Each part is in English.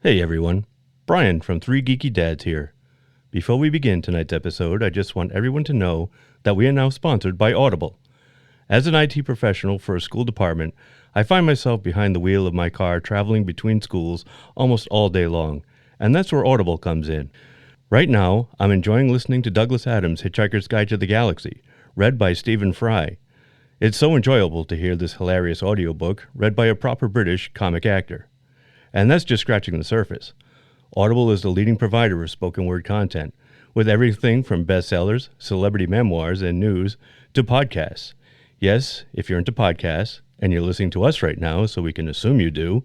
Hey everyone, Brian from 3 Geeky Dads here. Before we begin tonight's episode, I just want everyone to know that we are now sponsored by Audible. As an IT professional for a school department, I find myself behind the wheel of my car traveling between schools almost all day long, and that's where Audible comes in. Right now, I'm enjoying listening to Douglas Adams' Hitchhiker's Guide to the Galaxy, read by Stephen Fry. It's so enjoyable to hear this hilarious audiobook read by a proper British comic actor. And that's just scratching the surface. Audible is the leading provider of spoken word content, with everything from bestsellers, celebrity memoirs, and news to podcasts. Yes, if you're into podcasts, and you're listening to us right now, so we can assume you do,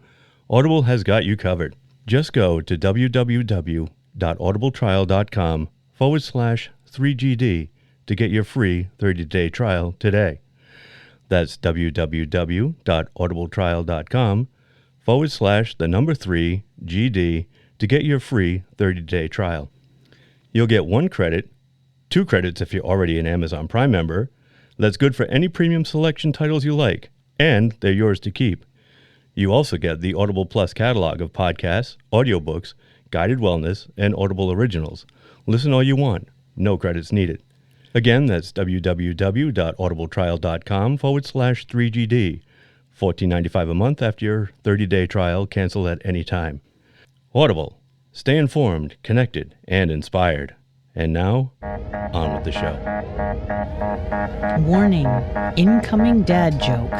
Audible has got you covered. Just go to www.audibletrial.com/3GD to get your free 30-day trial today. That's www.audibletrial.com/3GD to get your free 30-day trial. You'll get 1 credit, 2 credits if you're already an Amazon Prime member. That's good for any premium selection titles you like, and they're yours to keep. You also get the Audible Plus catalog of podcasts, audiobooks, guided wellness, and Audible originals. Listen all you want. No credits needed. Again, that's www.audibletrial.com/3GD. $14.95 a month after your 30-day trial. Cancel at any time. Audible. Stay informed, connected, and inspired. And now, on with the show. Warning, incoming dad joke.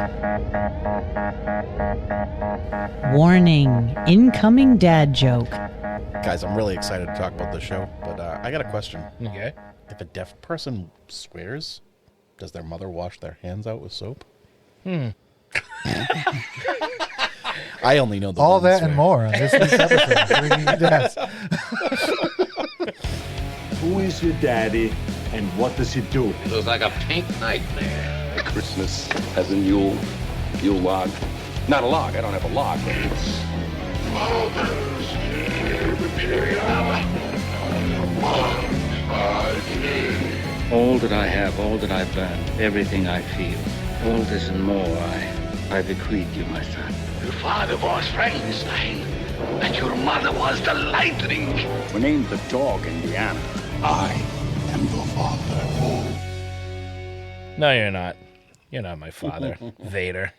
Warning, incoming dad joke. Guys, I'm really excited to talk about this show, but I got a question. Okay. If a deaf person swears, does their mother wash their hands out with soap? I only know the all ones that swear. and more on this week's episode of 3 Geeky Dads. Who is your daddy and what does he do? It looks like a pink nightmare. Christmas as in Yule log. Not a log, I don't have a log. It's Mother's Day. All that I have, all that I've learned, everything I feel, all this and more I bequeath you, my son. Your father was Frankenstein, and your mother was the Lightning. We named the dog Indiana. I am your father. No, you're not. You're not my father, Vader.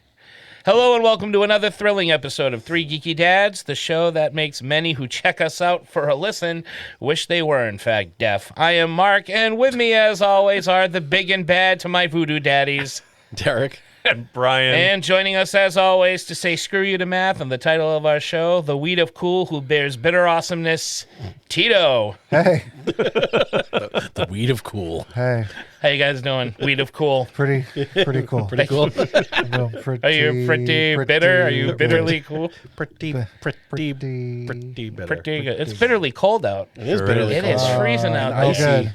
Hello and welcome to another thrilling episode of 3 Geeky Dads, the show that makes many who check us out for a listen wish they were, in fact, deaf. I am Mark, and with me, as always, are the big and bad to my voodoo daddies. Derek. And Brian. And joining us, as always, to say screw you to math and the title of our show, the weed of cool who bears bitter awesomeness, Tito. Hey, The weed of cool. hey, How you guys doing? Weed of cool. pretty cool. Pretty cool. Well, Are you pretty bitter? Are you bitterly cool? pretty bitter. Pretty good. It's bitterly cold out. It is bitterly It cold. is freezing out. Oh, Icy. good.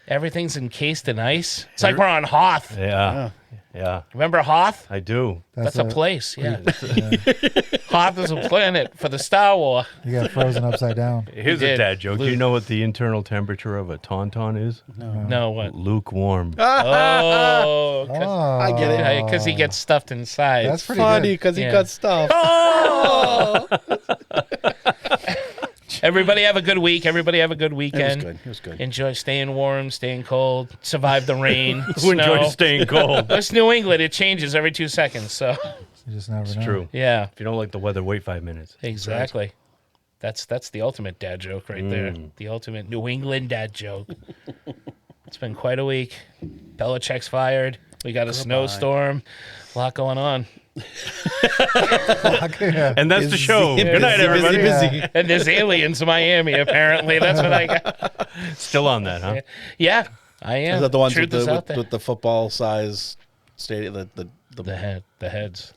Everything's encased in ice. It's like we're on Hoth. Yeah, Remember Hoth? I do. That's a place, yeah. Hoth is a planet for the Star War. You got frozen upside down. Here's You a did. dad joke. Do you know what the internal temperature of a tauntaun is? No, what? Lukewarm. Oh, I get it. because he gets stuffed inside. That's pretty Funny good. because he Yeah. got stuffed. Everybody have a good week. Everybody have a good It was weekend. good. It was good. Enjoy staying warm, staying cold, survive the rain, Who snow. enjoys staying cold? It's New England. It changes every 2 seconds. So, You just never know. True. yeah, If you don't like the weather, wait 5 minutes. exactly. That's the ultimate dad joke right there. The ultimate New England dad joke. It's been quite a week. Belichick's fired. We got a snowstorm. A lot going on. Yeah. And that's the show. Busy, Good night, busy, everybody. busy. And there's aliens in Miami, apparently. That's what I got. Still on that, huh? Yeah, I am. Is that the ones Truth with is out there. the football size stadium? The heads.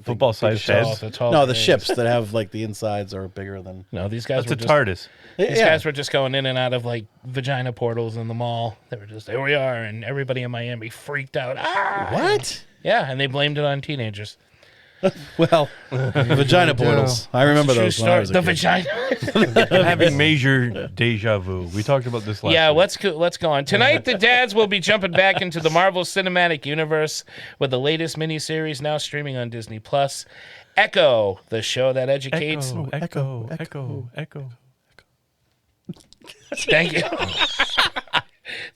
Football size sheds. The tall no, the heads. ships that have like the insides are bigger than. No, these guys That's were a just, TARDIS. These guys were just going in and out of like vagina portals in the mall. They were just, there we are, and everybody in Miami freaked out. Ah! What? Yeah, and they blamed it on teenagers. Well, vagina portals. I remember True those when I story. was a The kid. vagina. I'm having major deja vu. We talked about this last Yeah, week. let's go on. Tonight, the dads will be jumping back into the Marvel Cinematic Universe with the latest miniseries now streaming on Disney+. Echo, the show that educates. Echo. Thank you.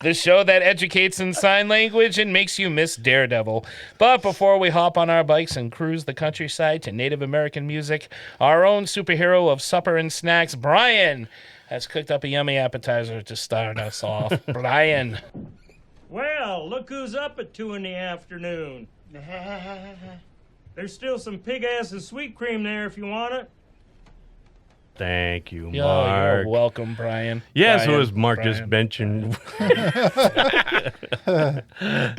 The show that educates in sign language and makes you miss Daredevil. But before we hop on our bikes and cruise the countryside to Native American music, our own superhero of supper and snacks, Brian, has cooked up a yummy appetizer to start us off. Brian. Well, look who's up at 2 in the afternoon. There's still some pig ass and sweet cream there if you want it. Thank you, Yo, Mark. you're welcome, Brian. Yeah, Brian, so as Mark Brian. just mentioned.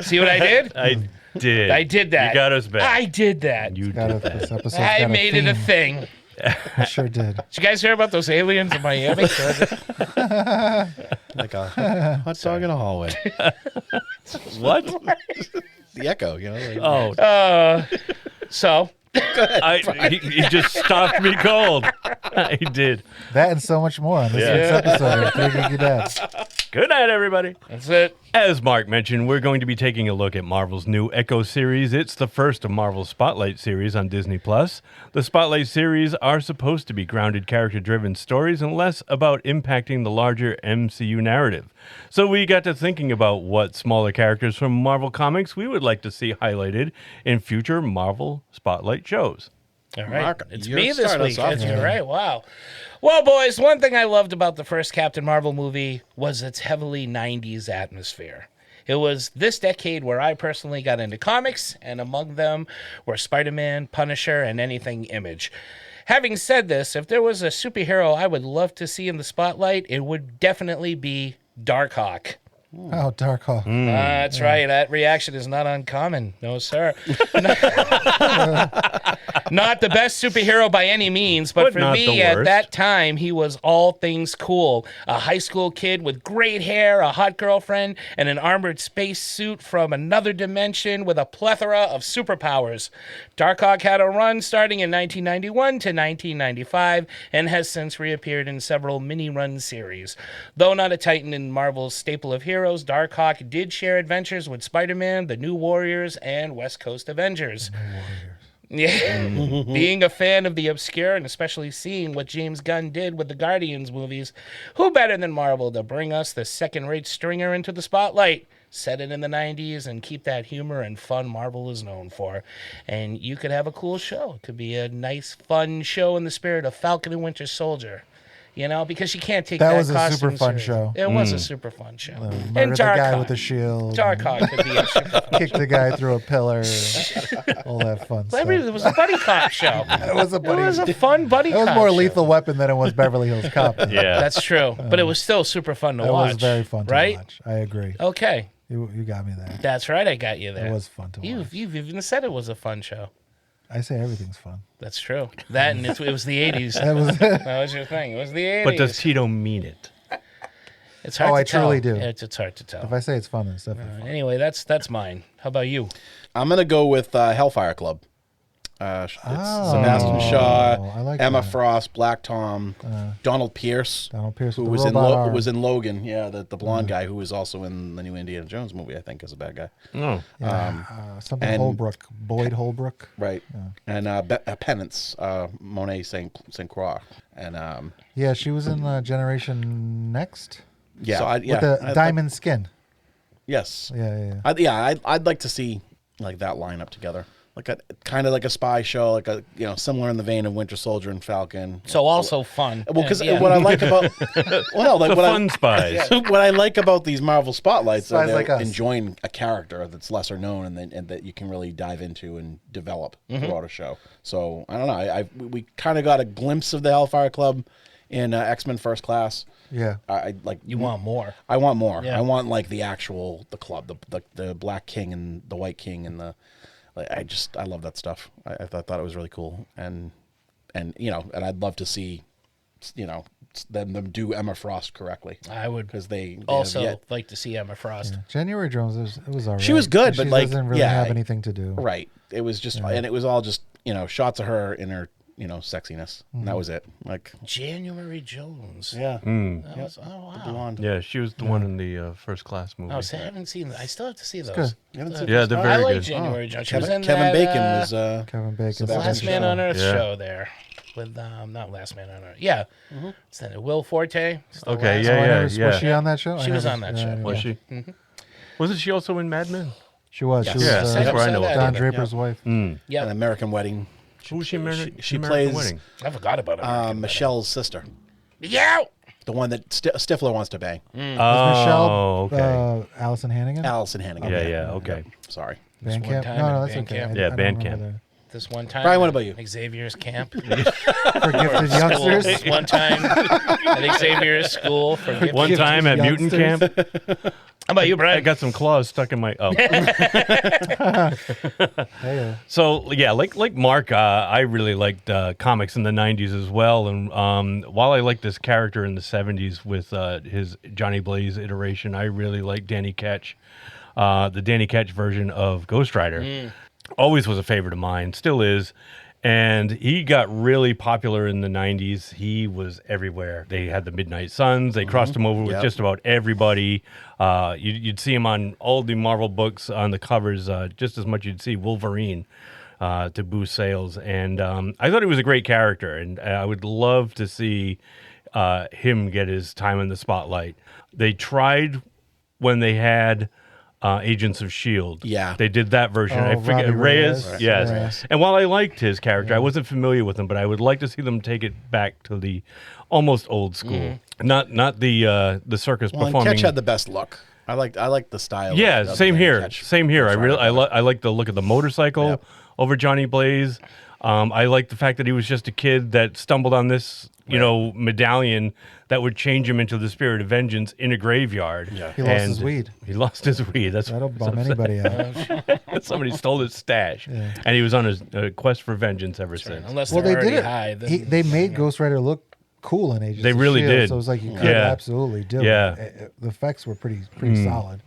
See what I did? I did. I did that. You got us back. I did that. You Got did it. that. This episode's I got made it a theme. thing. I sure did. Did you guys hear about those aliens in Miami? Like a hot dog in a hallway. What? The Echo, you know. Like, Oh, So, he just stopped me cold. He did. That and so much more on this week's episode of Three Geeky Dads. Good night, everybody. that's it. As Mark mentioned, we're going to be taking a look at Marvel's new Echo series. It's the first of Marvel's Spotlight series on Disney+. The Spotlight series are supposed to be grounded, character-driven stories and less about impacting the larger MCU narrative. So we got to thinking about what smaller characters from Marvel Comics we would like to see highlighted in future Marvel Spotlight shows. All right. Mark, it's you're me this starting week. us off That's today. right. Wow. Well, boys, one thing I loved about the first Captain Marvel movie was its heavily 90s atmosphere. It was this decade where I personally got into comics, and among them were Spider-Man, Punisher, and anything Image. Having said this, if there was a superhero I would love to see in the spotlight, it would definitely be Darkhawk. Oh, Darkhawk. That's right. That reaction is not uncommon. No, sir. Not the best superhero by any means, but for not me the at worst. that time, he was all things cool. A high school kid with great hair, a hot girlfriend, and an armored space suit from another dimension with a plethora of superpowers. Darkhawk had a run starting in 1991 to 1995 and has since reappeared in several mini-run series. Though not a titan in Marvel's staple of heroes, Darkhawk did share adventures with Spider-Man, the New Warriors, and West Coast Avengers. Yeah. Being a fan of the obscure and especially seeing what James Gunn did with the Guardians movies, who better than Marvel to bring us the second-rate stringer into the spotlight? Set it in the 90s and keep that humor and fun Marvel is known for. And you could have a cool show. It could be a nice, fun show in the spirit of Falcon and Winter Soldier. You know, because you can't take that That was a costume super fun serious. show. It was a super fun show. Murder the guy with the shield. Darkhawk could be a super fun Kick the guy through a pillar. All that fun stuff. It was a buddy cop show. It was a buddy. It was a fun buddy It cop was more show. Lethal Weapon than it was Beverly Hills Cop. Yeah. That's true. But it was still super fun to It watch. was very fun to right? watch. I agree. Okay. You got me there. That's right. I got you there. It was fun to watch. You've even said it was a fun show. I say everything's fun. That's true. That and it was the 80s. That That was your thing. It was the 80s. But does Tito mean it? It's hard Oh, to I tell. truly do. It's hard to tell. If I say it's fun, it's definitely fun. Anyway, that's mine. How about you? I'm going to go with Hellfire Club. It's Sebastian I Shaw, like Emma that. Frost, Black Tom, Donald Pierce, Donald Pierce who with the was robot arm. was in Logan. Yeah, the blonde guy who was also in the new Indiana Jones movie. I think is a bad guy. No. Something and- Holbrook. Boyd Holbrook. Right. And Penance, Monet Saint Croix, and Yeah, she was in Generation Next. yeah, With the diamond skin. Yes. Yeah. I'd like to see like that lineup together. Like a kind of like a spy show, like a similar in the vein of Winter Soldier and Falcon. So also fun. Well, because Yeah. what I like about The fun spies. what I like about these Marvel spotlights Spies are like they're us. enjoying a character that's lesser known and that you can really dive into and develop throughout a show. So I don't know. We kind of got a glimpse of the Hellfire Club in X-Men First Class. Yeah. I like. You want more. I want more. Yeah. I want like the club, the Black King and the White King and the. I love that stuff. I thought it was really cool, and I'd love to see, them do Emma Frost correctly. I would because they also have yet- like to see Emma Frost. January Jones, it was all right. She was good, She but like doesn't really have anything to do. Right. It was just, and it was all just shots of her in her sexiness. And that was it. Like January Jones. yeah, That was, oh wow. blonde. Yeah, she was the one in the First Class movie. Oh, so I haven't seen. I still have to see those. good. You haven't seen Yeah, this? they're I very like good. January Jones. She was Kevin, in Kevin that, Bacon was Kevin Bacon. Sebastian Last Man Shaw. on Earth Yeah. show there with not Last Man on Earth. Yeah, It's that Will Forte. Still Okay, last yeah, Oh, I yeah, never- yeah. Was she on that show? She I was never- on that show. Was she? Wasn't she also in Mad Men? She was. She was Yeah, that's where I know that. Don Yeah. Draper's wife. An Yeah, American Wedding. Who was she married? She American plays Wedding? I forgot about it. Michelle's sister, Yeah. the one that Stifler wants to bang. Oh, Michelle, okay. Allison Hannigan. Allison Hannigan. yeah, okay. Sorry. Bandcamp. one time No, in that's okay. Bandcamp. Yeah, I don't Bandcamp. remember This one time. Brian, what about you? Xavier's camp. For gifted youngsters. This one time at Xavier's school for gifted One time at Mutant Camp, youngsters. How about you, I Brian? got some claws stuck in my. Oh. Hey, So yeah, like Mark, I really liked comics in the '90s as well. And while I liked this character in the '70s with his Johnny Blaze iteration, I really liked Danny Ketch, the Danny Ketch version of Ghost Rider. Always was a favorite of mine, still is. And he got really popular in the 90s. He was everywhere. They had the Midnight Suns. They crossed him over with just about everybody. You'd see him on all the Marvel books on the covers, just as much you'd see Wolverine to boost sales. And I thought he was a great character. And I would love to see him get his time in the spotlight. They tried when they had... Agents of S.H.I.E.L.D. Yeah. They did that version. Oh, I forget. Robbie Reyes? Reyes. Yes. Reyes. And while I liked his character, I wasn't familiar with him, but I would like to see them take it back to the almost old school. Not the circus Well, and performing. Ketch had the best look. I like the style. Yeah, of same Danny here. Ketch. Same here. I Ghost really Rider. I like the look of the motorcycle Yep. over Johnny Blaze. I like the fact that he was just a kid that stumbled on this, medallion that would change him into the spirit of vengeance in a graveyard. Yeah. He lost his weed. He lost his weed. That's That'll bum anybody out. somebody stole his stash, and he was on a quest for vengeance ever since. Unless Well, they're they already did it. high. Then, They made Ghost Rider look cool in Agents They of really S.H.I.E.L.D., did. So it was like you could Yeah. absolutely do Yeah. it. The effects were pretty solid.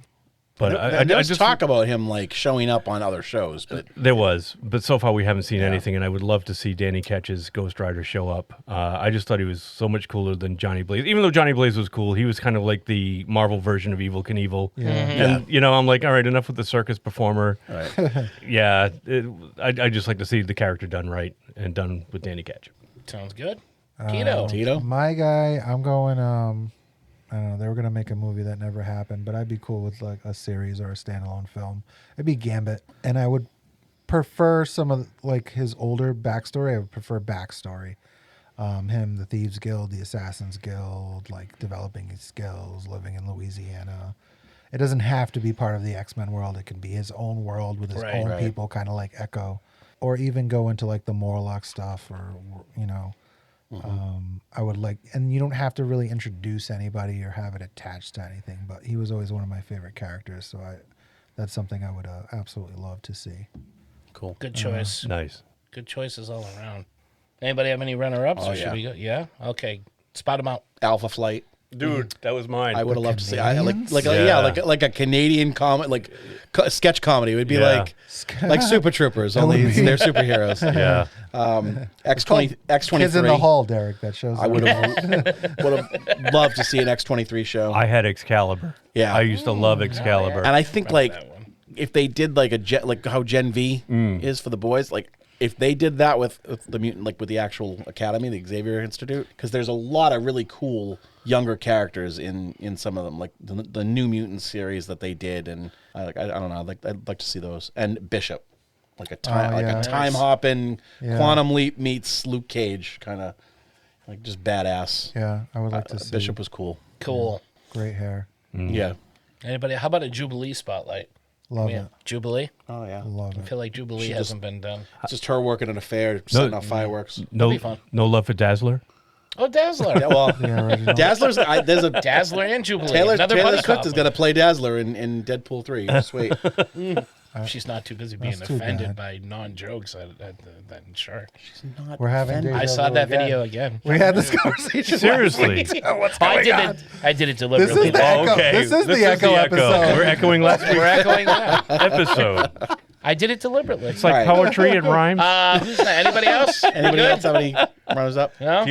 But I There's just talk about him like showing up on other shows, but there was, but so far we haven't seen anything, and I would love to see Danny Ketch's Ghost Rider show up. I just thought he was so much cooler than Johnny Blaze. Even though Johnny Blaze was cool, he was kind of like the Marvel version of Evel Knievel. Yeah. And I'm like, all right, enough with the circus performer. right. Yeah, I just like to see the character done right and done with Danny Ketch. sounds good. Tito. Tito. My guy, I'm going. I don't know. They were gonna make a movie that never happened, but I'd be cool with like a series or a standalone film. It'd be Gambit, and I would prefer some of like his older backstory. I would prefer backstory. Him, the Thieves Guild, the Assassins Guild, like developing his skills, living in Louisiana. It doesn't have to be part of the X-Men world. It can be his own world with his own people, kind of like Echo, or even go into like the Morlock stuff, or I would like, and you don't have to really introduce anybody or have it attached to anything, but he was always one of my favorite characters, so that's something I would absolutely love to see. Cool. Good choice. Nice. Good choices all around. Anybody have any runner-ups? Oh, or should yeah. we go? Yeah? Okay. Spot them out. Alpha Flight. Dude, that was mine. I would have loved to see. Canadians? Like a Canadian comedy, like sketch comedy. It would be Yeah. like Super Troopers, only they're superheroes. Yeah. X20, X23. Kids in the Hall, Derek. That shows. I would have loved to see an X23 show. I had Excalibur. Yeah. I used to love Excalibur. And I think like that one. if they did like like how Gen V is for the boys, like if they did that with the mutant, like with the actual academy, the Xavier Institute, because there's a lot of really cool younger characters in some of them, like the New Mutant series that they did, and I don't know, I'd like to see those. And Bishop, like a time hopping Quantum Leap meets Luke Cage, kind of like just badass. Yeah, I would like to see. Bishop was cool. Cool. Great hair. Yeah. Anybody? How about a Jubilee spotlight? Love Yeah. it. Jubilee? Oh yeah. Love I it. feel like Jubilee hasn't been done. It's just her working at a fair, setting off fireworks. No, be fun. no love for Dazzler. Oh, Dazzler. Yeah, well, The original. Dazzler's there's a Dazzler and Jubilee. Taylor Another buddy Swift cop. is going to play Dazzler in Deadpool 3. Just wait. She's not too busy being That's too offended bad. by non-jokes at that shark. We're having. offended. I deja saw vu that again. video again. We had this conversation. Seriously. I did it This deliberately. is the Oh, echo. okay. This is the echo episode. We're echoing last We're week's echoing that. episode. I did it deliberately. It's like All right. poetry and rhymes. Who's that? Anybody else? Anybody else have any runners up? No?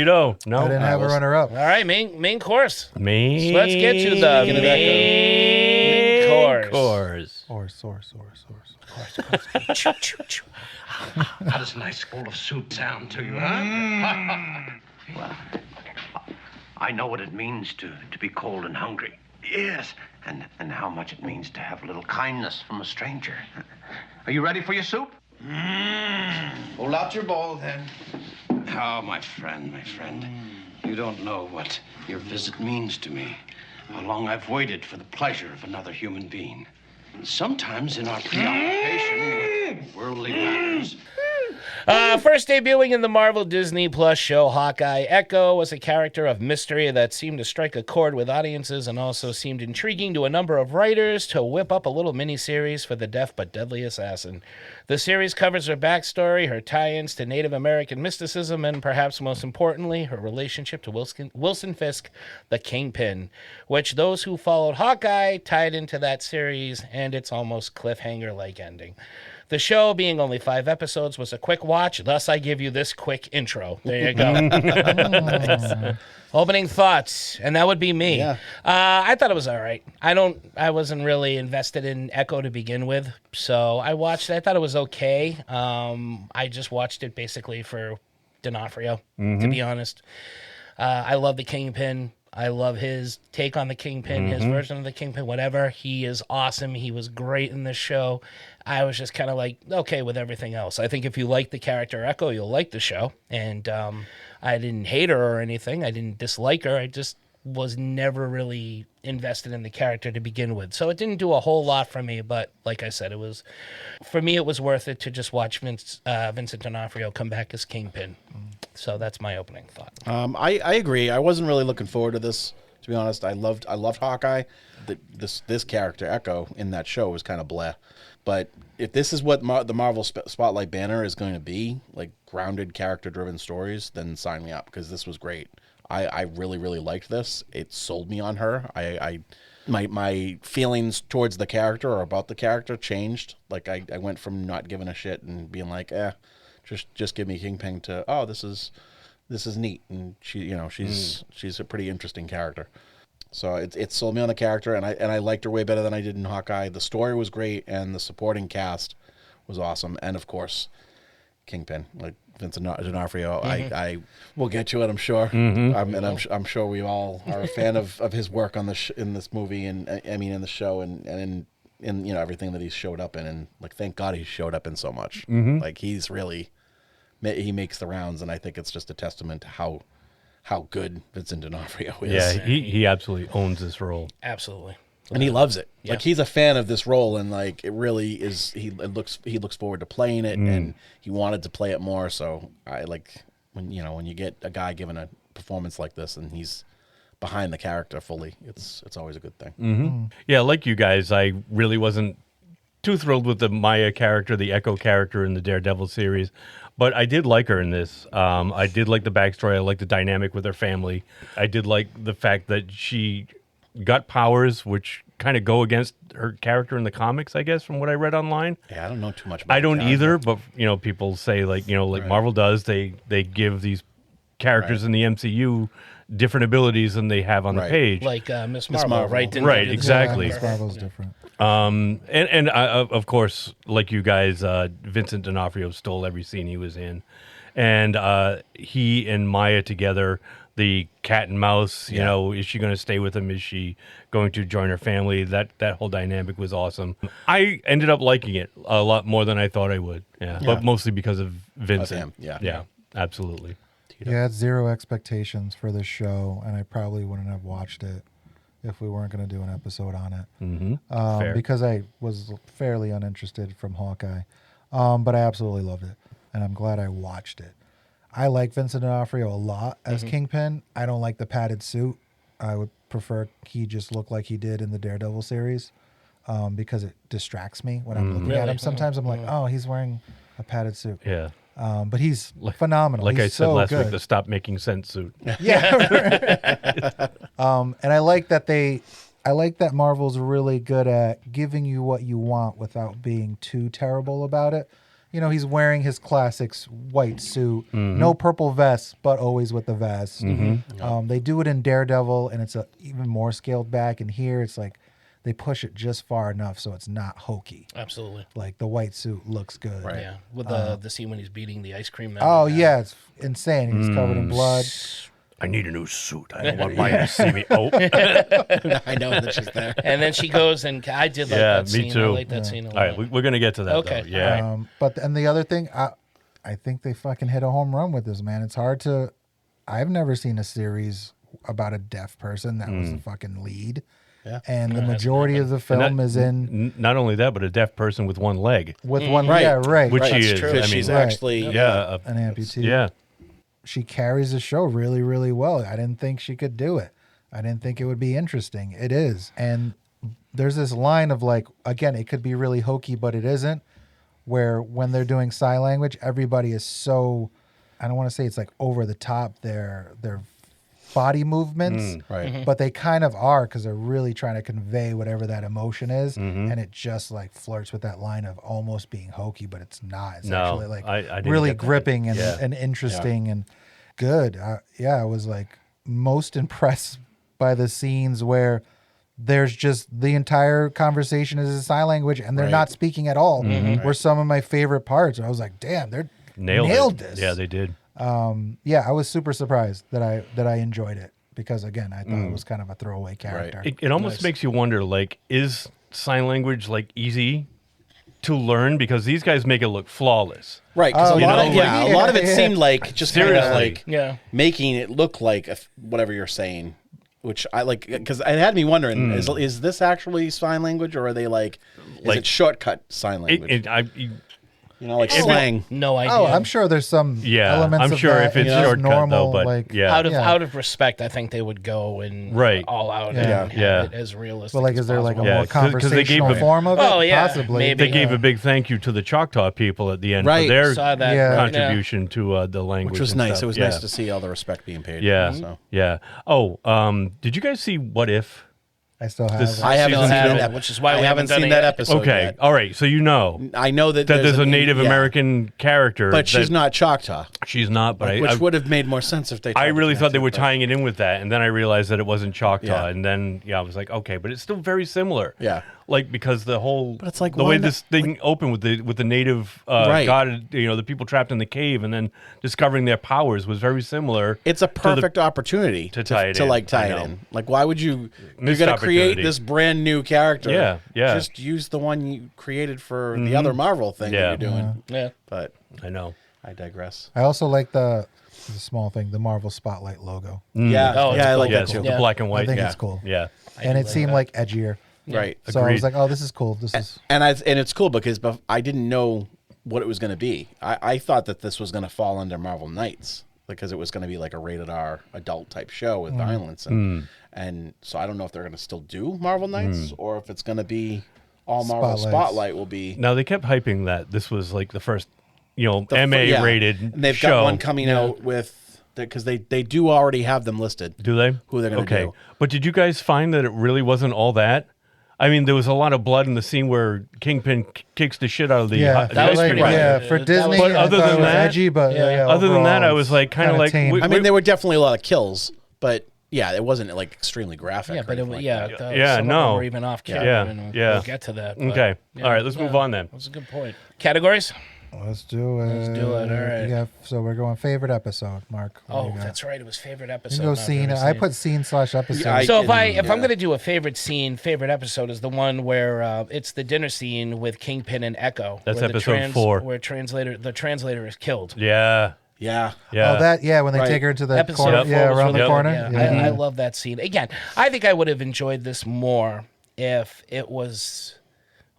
No. I didn't have a runner-up. All right, main course. Main So let's get to the main course. Source. How does a nice bowl of soup sound to you, huh? Well, I know what it means to be cold and hungry. Yes, and how much it means to have a little kindness from a stranger. Are you ready for your soup? Hold out your bowl, then. Oh, my friend. You don't know what your visit means to me. How long I've waited for the pleasure of another human being. Sometimes in our preoccupation with worldly matters. First debuting in the Marvel Disney Plus show Hawkeye, Echo was a character of mystery that seemed to strike a chord with audiences and also seemed intriguing to a number of writers to whip up a little miniseries for the deaf but deadly assassin. The series covers her backstory, her tie-ins to Native American mysticism, and perhaps most importantly, her relationship to Wilson Fisk, the Kingpin, which those who followed Hawkeye tied into that series and its almost cliffhanger-like ending. The show, being only 5 episodes, was a quick watch, thus I give you this quick intro. There you go. Opening thoughts, and that would be me. Yeah. I thought it was all right. I wasn't really invested in Echo to begin with, so I watched it. I thought it was okay. I just watched it basically for D'Onofrio, to be honest. I love the Kingpin. I love his take on the Kingpin, his version of the Kingpin, whatever. He is awesome. He was great in this show. I was just kind of like, okay with everything else. I think if you like the character Echo, you'll like the show. And I didn't hate her or anything. I didn't dislike her. I just was never really invested in the character to begin with. So it didn't do a whole lot for me. But like I said, for me, it was worth it to just watch Vincent D'Onofrio come back as Kingpin. So that's my opening thought. I agree. I wasn't really looking forward to this, to be honest. I loved Hawkeye. This character Echo in that show was kind of blah. But if this is what the Marvel Spotlight banner is going to be, like grounded character-driven stories, then sign me up, because this was great. I really, really liked this. It sold me on her. My feelings towards the character or about the character changed. Like I went from not giving a shit and being like, just give me Kingpin to, oh, this is neat, and she's a pretty interesting character. So it sold me on the character, and I liked her way better than I did in Hawkeye. The story was great, and the supporting cast was awesome, and of course, Kingpin, like Vincent D'Onofrio. I will get to it, I'm sure. I'm sure we all are a fan of his work on in this movie, and I mean in the show, and in everything that he's showed up in, and like thank God he showed up in so much. Like he makes the rounds, and I think it's just a testament to how good Vincent D'Onofrio is. Yeah, he absolutely owns this role. Absolutely. And he loves it. Yeah. Like he's a fan of this role, and like it really is. He looks forward to playing it, and he wanted to play it more. So I like when you get a guy given a performance like this, and he's behind the character fully. It's always a good thing. Yeah, like you guys, I really wasn't too thrilled with the Maya character, the Echo character in the Daredevil series, but I did like her in this. I did like the backstory. I like the dynamic with her family. I did like the fact that she got powers which kind of go against her character in the comics, I guess, from what I read online. Yeah, I don't know too much about I don't the either, but people say like Right. Marvel does, they give these characters in the MCU different abilities than they have on the page. Like Miss Marvel, right? Didn't Right, do the exactly. Miss Marvel's different. And of course, like you guys, Vincent D'Onofrio stole every scene he was in, and he and Maya together, the cat and mouse. Is she going to stay with him? Is she going to join her family? That whole dynamic was awesome. I ended up liking it a lot more than I thought I would. Yeah, but mostly because of Vincent. Yeah. Absolutely. Yeah, I had zero expectations for this show, and I probably wouldn't have watched it if we weren't going to do an episode on it. Fair. Because I was fairly uninterested from Hawkeye. But I absolutely loved it, and I'm glad I watched it. I like Vincent D'Onofrio a lot as Kingpin. I don't like the padded suit. I would prefer he just look like he did in the Daredevil series, because it distracts me when I'm looking at him. Sometimes I'm like, oh, he's wearing a padded suit. Yeah. But he's phenomenal. Like he's I said so last good. week, the stop making sense suit. Yeah. And I like that I like that Marvel's really good at giving you what you want without being too terrible about it. You know, he's wearing his classics white suit, no purple vest, but always with the vest. They do it in Daredevil, and it's even more scaled back. And here, it's like they push it just far enough so it's not hokey. Absolutely. Like the white suit looks good. Right. Yeah, with the scene when he's beating the ice cream man. Oh yeah, it's insane. He's covered in blood. I need a new suit. I don't want Maya to see me. Oh, I know that she's there. And then she goes, and I did like that scene. me too. I like that scene a All lot. right, we're gonna get to that. Okay. Though. Yeah. But and the other thing, I think they fucking hit a home run with this, man. It's hard to. I've never seen a series about a deaf person that was the fucking lead. Yeah. And the majority of the film is in Not only that, but a deaf person with one leg, with one. Right. Yeah, right. which right. she That's is. true. I mean, She's Right. actually an amputee. Yeah. She carries the show really, really well. I didn't think she could do it. I didn't think it would be interesting. It is. And there's this line of like, again, it could be really hokey, but it isn't, where when they're doing sign language, everybody is so, I don't want to say it's like over the top, their body movements, right. but they kind of are because they're really trying to convey whatever that emotion is. And it just like flirts with that line of almost being hokey, but it's not. It's No, actually like I didn't really get that. gripping and, Yeah. and interesting and good. I was like most impressed by the scenes where there's just the entire conversation is in sign language and they're Right. not speaking at all. Were some of my favorite parts. I was like, damn, they're nailed this. Yeah, they did. I was super surprised that I enjoyed it because again, I thought it was kind of a throwaway character. It almost makes you wonder, like, is sign language like easy to learn? Because these guys make it look flawless. Right, because a lot of it yeah. seemed like just kind of Seriously. like making it look like whatever you're saying, which I like because it had me wondering: is this actually sign language, or are they like, is it shortcut sign language? Like slang. No idea. Oh, I'm sure there's some elements I'm of sure that if it's in just shortcut normal, though, but like, yeah. Out of respect, I think they would go and all out and have it as realistic. But like, as is there like a possible. more 'cause they gave conversational form of it? Oh, yeah, Possibly. maybe. They gave a big thank you to the Choctaw people at the end Right. for their Saw that, contribution to the language, Which was and nice. stuff. It was nice to see all the respect being paid. Yeah, So. yeah. Oh, did you guys see What If? I still have This- it. I haven't Season seen seven. that, which is why I we haven't haven't seen done that it episode. Okay, yet. all right. So you know I know that there's a Native yeah. American character, but she's that- not Choctaw, She's not, but which I would have made more sense if they. I tried to really connect thought they it, were but- tying it in with that, and then I realized that it wasn't Choctaw, Yeah. and then I was like, okay, but it's still very similar. Yeah. like because the whole, But it's like, the why way not- this thing opened with the native Right. god, the people trapped in the cave, and then discovering their powers was very similar. It's a to the- perfect opportunity to tie it in. like tie I it know. in. Like, why would you? You're Missed going to create opportunity. this brand new character. Yeah, yeah. Just use the one you created for the other Marvel thing Yeah. that you're doing. Yeah. But I know. I digress. I also like the small thing, the Marvel Spotlight logo. Yeah, Oh, it's yeah, I cool. like Yes, that too. the black and I white. think yeah. it's cool. Yeah, And it seemed like edgier. Right. So I was Agreed. like, oh, this is cool. This is And it's cool because I didn't know what it was going to be. I thought that this was going to fall under Marvel Knights because it was going to be like a rated R adult type show with violence, and so I don't know if they're going to still do Marvel Knights or if it's going to be all Marvel Spotlights. Spotlight will be. Now they kept hyping that this was like the first, the MA yeah. rated And they've show. got one coming out with because they do already have them listed. Do they? Who they're gonna do. But did you guys find that it really wasn't all that? I mean, there was a lot of blood in the scene where Kingpin kicks the shit out of the. That was pretty yeah, good. for That Disney. was- But I other thought than it was that- edgy, but Other than that, overall, I was like kind of kinda like. tame. I mean, there were definitely a lot of kills, but yeah, it wasn't like extremely graphic. Yeah, or but anything like yeah, that. Yeah, some of no. them were even off camera. Yeah, and yeah. We'll get to that. but, Okay. yeah. All right, let's move on then. That's a good point. Categories? Let's do it. Let's do it, all right. Yeah, so we're going favorite episode, Mark. What do Oh, you got? that's right. It was favorite You episode. can go not scene. favorite I put scene/episode. Yeah, So if I'm yeah. going to do a favorite scene, favorite episode is the one where it's the dinner scene with Kingpin and Echo. That's where the episode 4. where the translator is killed. Yeah, Yeah. yeah. when they Right. take her to the Episode corner, 4 yeah, was around really the good. corner. Yeah, I love that scene. Again, I think I would have enjoyed this more if it was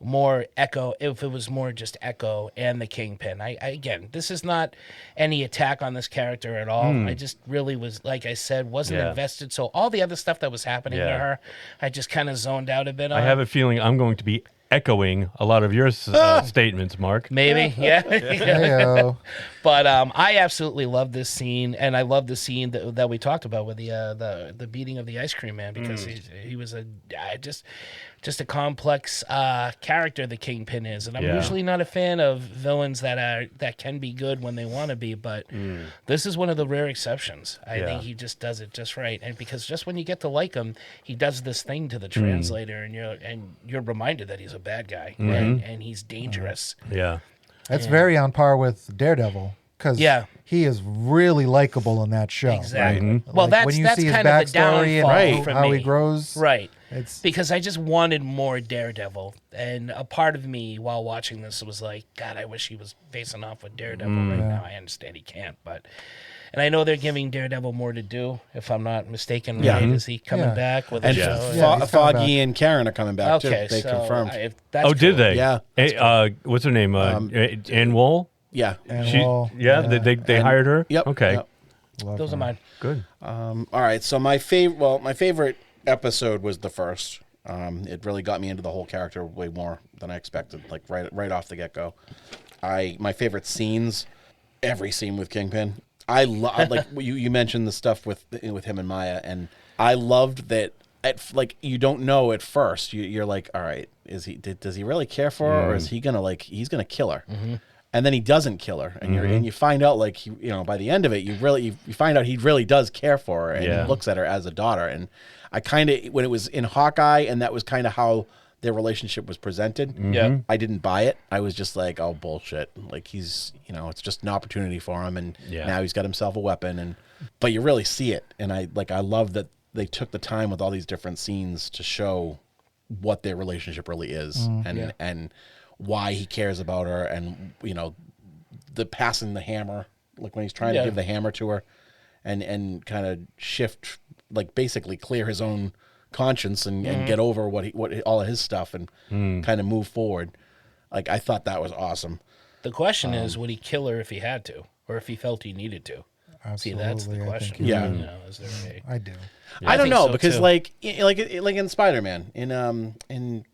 more Echo, if it was more just Echo and the Kingpin. I again, this is not any attack on this character at all. I just really was, like I said, wasn't Yeah. invested. So all the other stuff that was happening to Yeah. her, I just kind of zoned out a bit on. I have a feeling I'm going to be echoing a lot of your statements, Mark. Maybe, yeah. Heyo. But I absolutely love this scene, and I love the scene that we talked about with the beating of the ice cream man, because he was just a complex character, the Kingpin is, and I'm usually not a fan of villains that can be good when they want to be, but this is one of the rare exceptions. I think he just does it just right, and because just when you get to like him, he does this thing to the translator, and you're reminded that he's a bad guy, and he's dangerous. Yeah. That's very on par with Daredevil, because he is really likable in that show. Exactly. Right? Well, Like, when you see his kind of the backstory downfall and for how me. he grows. Right. It's because I just wanted more Daredevil, and a part of me while watching this was like, God, I wish he was facing off with Daredevil right now. I understand he can't, and I know they're giving Daredevil more to do, if I'm not mistaken. Right? Is he coming back with a show? Foggy and Karen are coming back too. They so confirmed. Did they? Yeah. Hey, what's her name? Ann Woll? Yeah. They hired her? Yep. Okay. Yep. Those are mine. Good. All right. So my favorite episode was the first. It really got me into the whole character way more than I expected. Like right off the get go. My favorite scenes, every scene with Kingpin. I love like you mentioned the stuff with him and Maya, and I loved that. You don't know at first. You're like, all right, does he really care for her, or is he gonna he's gonna kill her? And then he doesn't kill her, and you find out by the end of it, you find out he really does care for her, and he looks at her as a daughter. And I kind of, when it was in Hawkeye, and that was kind of how their relationship was presented. I didn't buy it. I was just like, oh, bullshit. Like he's, it's just an opportunity for him, and now he's got himself a weapon, but you really see it, and I love that they took the time with all these different scenes to show what their relationship really is, and why he cares about her, and the passing the hammer, like when he's trying to give the hammer to her, and kind of shift, like basically clear his own conscience and get over what all of his stuff and kind of move forward. Like I thought that was awesome. The question is, would he kill her if he had to, or if he felt he needed to? Absolutely, See, that's the question. Is there I do. I don't know, so because too. like in Spider-Man, into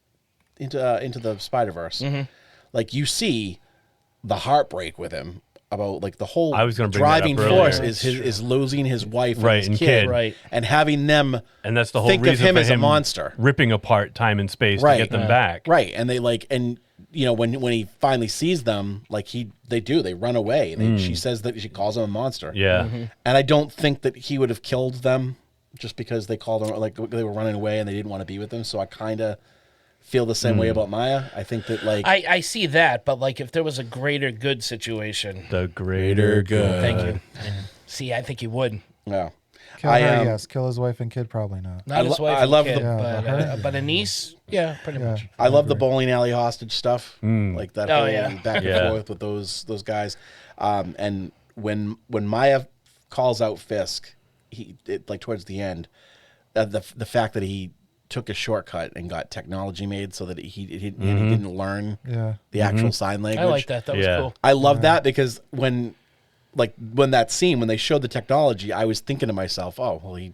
the Spider-Verse, like you see the heartbreak with him about like the whole I was gonna bring that up driving earlier. force is losing his wife Right, and and his kid, kid. and having them And that's the whole think of reason him for as a monster. ripping apart time and space to Right. get them back. Right, and they when he finally sees them, like they run away. She says that she calls him a monster. Yeah. And I don't think that he would have killed them just because they called him, like they were running away and they didn't want to be with him. So I kind of feel the same way about Maya. I think that I see that, but like if there was a greater good situation, The greater good. thank you. See, I think he would. Yeah. Kill her, yes. Kill his wife and kid, probably not. Not his wife. I love kid, the- but a niece, pretty much. I love the bowling alley hostage stuff, like that Oh, whole yeah. back and forth with those guys. And when Maya calls out Fisk, like towards the end, the fact that he took a shortcut and got technology made so that he didn't learn the actual sign language. I like that. That was cool. I love that because when that scene, when they showed the technology, I was thinking to myself, oh, well, he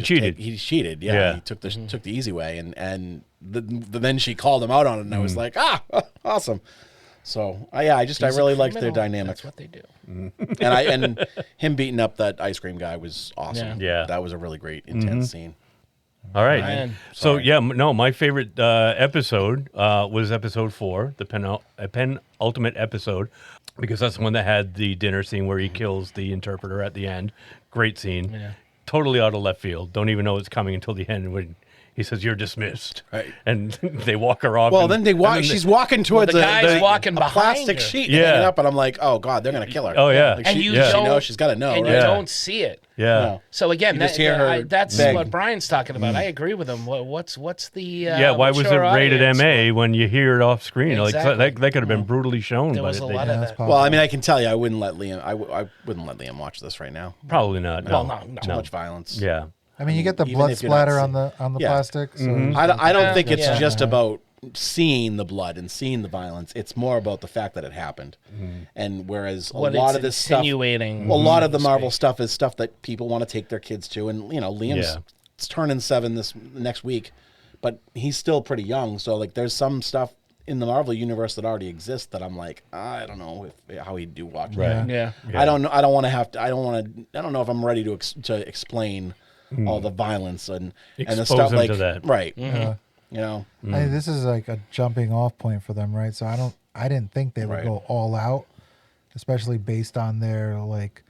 cheated. He cheated. Yeah. He took the easy way. And then she called him out on it, and I was like, awesome. So I really liked their dynamic. That's what they do. And him beating up that ice cream guy was awesome. Yeah. That was a really great, intense scene. All right. Ryan, So my favorite episode was episode 4, the penultimate episode, because that's the one that had the dinner scene where he kills the interpreter at the end. Great scene. Yeah. Totally out of left field. Don't even know it's coming until the end when he says, "You're dismissed." Right. And they walk her off. Well, and, then they walk. She's walking towards the guy's walking a behind plastic her. sheet Yeah. hanging up, and I'm like, oh god, they're gonna kill her. Oh, yeah. Like, And she, you she don't- knows she's got to know. And right? you Yeah. don't see it. Yeah. No. So again, You just hear her that's beg. what Brian's talking about. I agree with him. What's the Why was it mature rated audience? MA when you hear it off screen? Exactly. Like that could have been brutally shown. There but was a they- lot of that's that. possible. Well, I mean, I can tell you, I wouldn't let Liam. I wouldn't let Liam watch this right now. Probably not. Well, No. no. Too much violence. Yeah. I mean, you get the Even blood if you're not splatter seeing- on the Yeah. plastic. So I don't think it's Yeah. just about seeing the blood and seeing the violence. It's more about the fact that it happened. And whereas What a lot it's of this stuff, insinuating. a lot of the Marvel stuff is stuff that people want to take their kids to, and Liam's Yeah. it's turning 7 this next week. but he's still pretty young. So like, there's some stuff in the Marvel universe that already exists that I'm like, I don't know how he'd do watching. Right. Yeah. I don't know. I don't want to have to. I don't know if I'm ready to explain all the violence and the Expose stuff him like to that. right. You know, This is like a jumping off point for them, right? So I didn't think they would Right. go all out, especially based on their like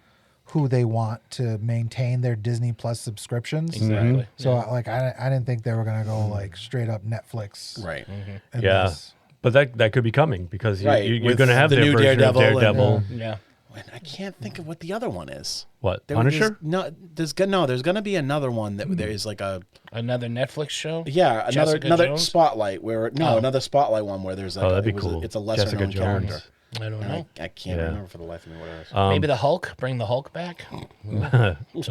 who they want to maintain their Disney Plus subscriptions. Exactly. So like I didn't think they were gonna go like straight up Netflix. right. in Yeah. this. But that could be coming because Right, you're with going to have the their new version Daredevil of and, Daredevil. Yeah. And I can't think of what the other one is. What, There's Punisher? there's gonna be another one that there is like a Another Netflix show? another Jones? spotlight where another spotlight one where there's like that'd be cool. it's a lesser Jessica known Jones. character. I don't know. I can't Yeah. remember for the life of me what it is. Maybe the Hulk? Bring the Hulk back?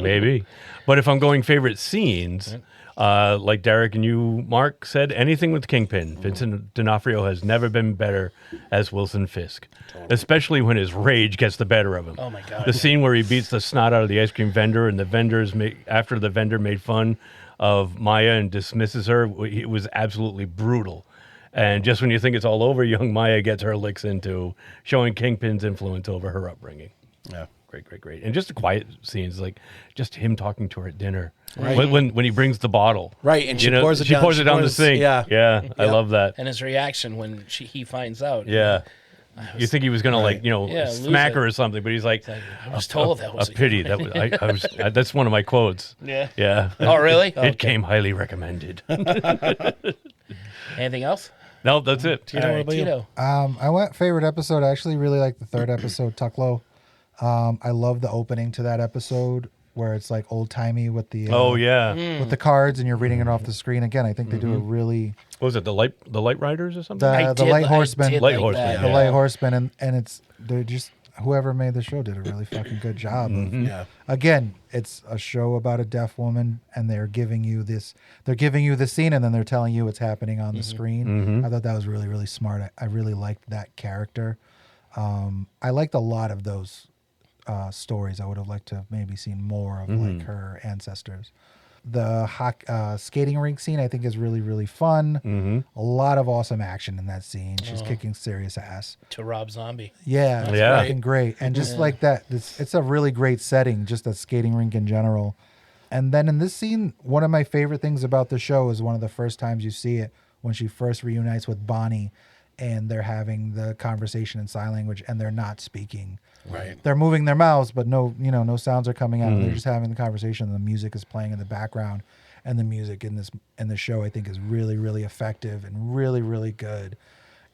Maybe. But if I'm going favorite scenes, like Derek and you, Mark, said, anything with Kingpin. Vincent D'Onofrio has never been better as Wilson Fisk, especially when his rage gets the better of him. Oh, my God. The scene where he beats the snot out of the ice cream vendor and after the vendor made fun of Maya and dismisses her, it was absolutely brutal. And just when you think it's all over, young Maya gets her licks into, showing Kingpin's influence over her upbringing. Yeah. Great. And just the quiet scenes, like just him talking to her at dinner. Right. When he brings the bottle. Right, and she You know, pours it she down. pours it down the sink. Yeah. I love that. And his reaction when he finds out. Yeah. You think he was gonna Right. smack her or something, but he's like, I was told that was a pity. That was I was that's one of my quotes. Yeah. Yeah. Oh, really? It Okay. came highly recommended. Anything else? No, that's it. Tito, All what right, about you? Tito. I went favorite episode. I actually really like the third episode, Tucklow. I love the opening to that episode where it's like old timey with the Oh yeah. with the cards and you're reading it off the screen. Again, I think they do a really What was it? The light riders or something? the Light Horseman, Light Horseman, the yeah. Light Horseman, and they're just whoever made the show did a really fucking good job. Of, Yeah. Again, it's a show about a deaf woman, and they're giving you this scene, and then they're telling you what's happening on the screen. I thought that was really, really smart. I really liked that character. I liked a lot of those stories. I would have liked to have maybe seen more of like her ancestors. The skating rink scene I think is really, really fun. A lot of awesome action in that scene. She's kicking serious ass. To Rob Zombie. Yeah, it's Yeah. fucking great. And just like that, it's a really great setting, just a skating rink in general. And then in this scene, one of my favorite things about the show is one of the first times you see it when she first reunites with Bonnie and they're having the conversation in sign language and they're not speaking. Right. They're moving their mouths, but no sounds are coming out. They're just having the conversation and the music is playing in the background. And the music in the show I think is really, really effective and really, really good.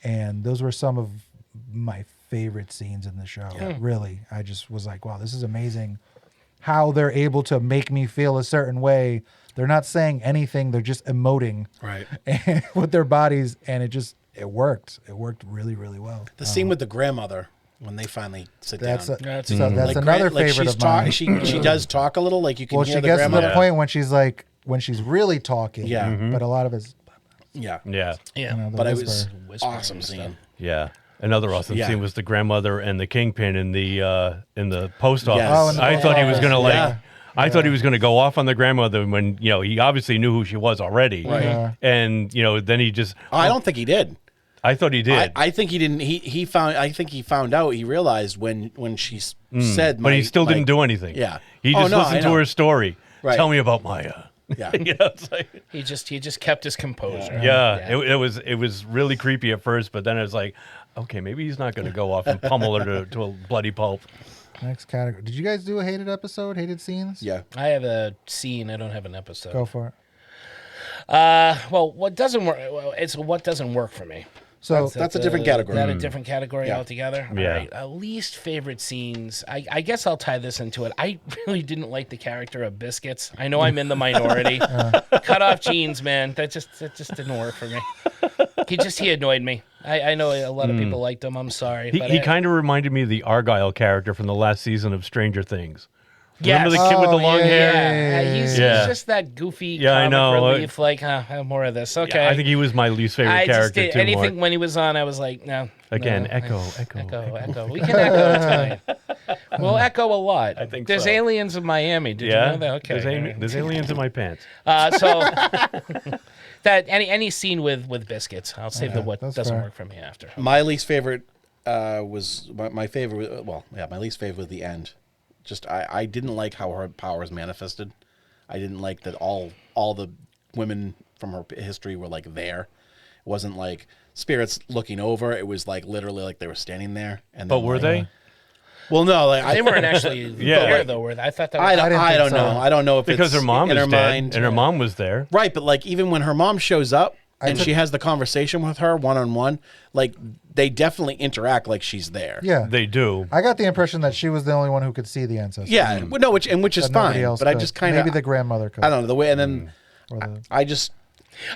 And those were some of my favorite scenes in the show. Really. I just was like, wow, this is amazing how they're able to make me feel a certain way. They're not saying anything, they're just emoting Right. with their bodies, and it worked. It worked really, really well. The scene with the grandmother when they finally sit That's down. that's Like, another like favorite she's of mine. She does talk a little, like you can Well, hear she the gets to grandmother. the point when she's really talking. Yeah. But a lot of it's Yeah. Yeah. Yeah. you know, the But it whisper. was Whispering awesome and stuff. scene. Yeah. Another awesome Yeah. scene was the grandmother and the Kingpin in the post office. Yes. Oh, in the I post thought he was office. gonna Yeah. I thought he was gonna go off on the grandmother when he obviously knew who she was already. Right. Yeah. And then he just I don't think he did. I thought he did. I think he didn't. He found. I think he found out. He realized when she said. but he still like- didn't do anything. Yeah. He Oh, just no, listened I to know. her story. Right. Tell me about Maya. Yeah. It's like, He just kept his composure. yeah. It was really creepy at first, but then it was like, okay, maybe he's not going to go off and pummel her to a bloody pulp. Next category. Did you guys do a hated episode? Hated scenes? Yeah. I have a scene. I don't have an episode. Go for it. Well, what doesn't work? Well, it's what doesn't work for me. So That's a different category. Is that a different category Yeah. altogether? Yeah. All right. Least favorite scenes. I guess I'll tie this into it. I really didn't like the character of Biscuits. I know I'm in the minority. Cut off jeans, man. That just didn't work for me. He annoyed me. I know a lot of people liked him. I'm sorry. He, but he kind of reminded me of the Argyle character from the last season of Stranger Things. Remember Yes. the kid with the Oh, long yeah, hair? Yeah, he's Yeah. just that goofy Yeah, I comic know. relief. Like, have more of this. Okay. Yeah, I think he was my least favorite I just character did too. anything more. when he was on. I was like, no. Again, no, echo. Echo. We can echo. It's fine. We'll echo a lot. I think there's so. aliens in Miami. Did you know that? Okay. There's aliens in my pants. So that any scene with biscuits, I'll save the what doesn't fair. work for me after. My least favorite was my favorite. Well, yeah, my least favorite was the end. Just I didn't like how her powers manifested. I didn't like that all the women from her history were like there. It wasn't like spirits looking over. It was like literally like they were standing there. And But then, were like, they? Well, no, like They weren't actually there though, were they? I thought that was I don't so. know. I don't know if Because it's her mom in is her dead, mind. and her mom was there. Right, but like even when her mom shows up and she has the conversation with her one-on-one, like they definitely interact like she's there. Yeah. They do. I got the impression that she was the only one who could see the ancestors. Yeah, well, no, which is That nobody fine. else But I could. just kind of Maybe the grandmother could. I don't know the way, and then Or the- I just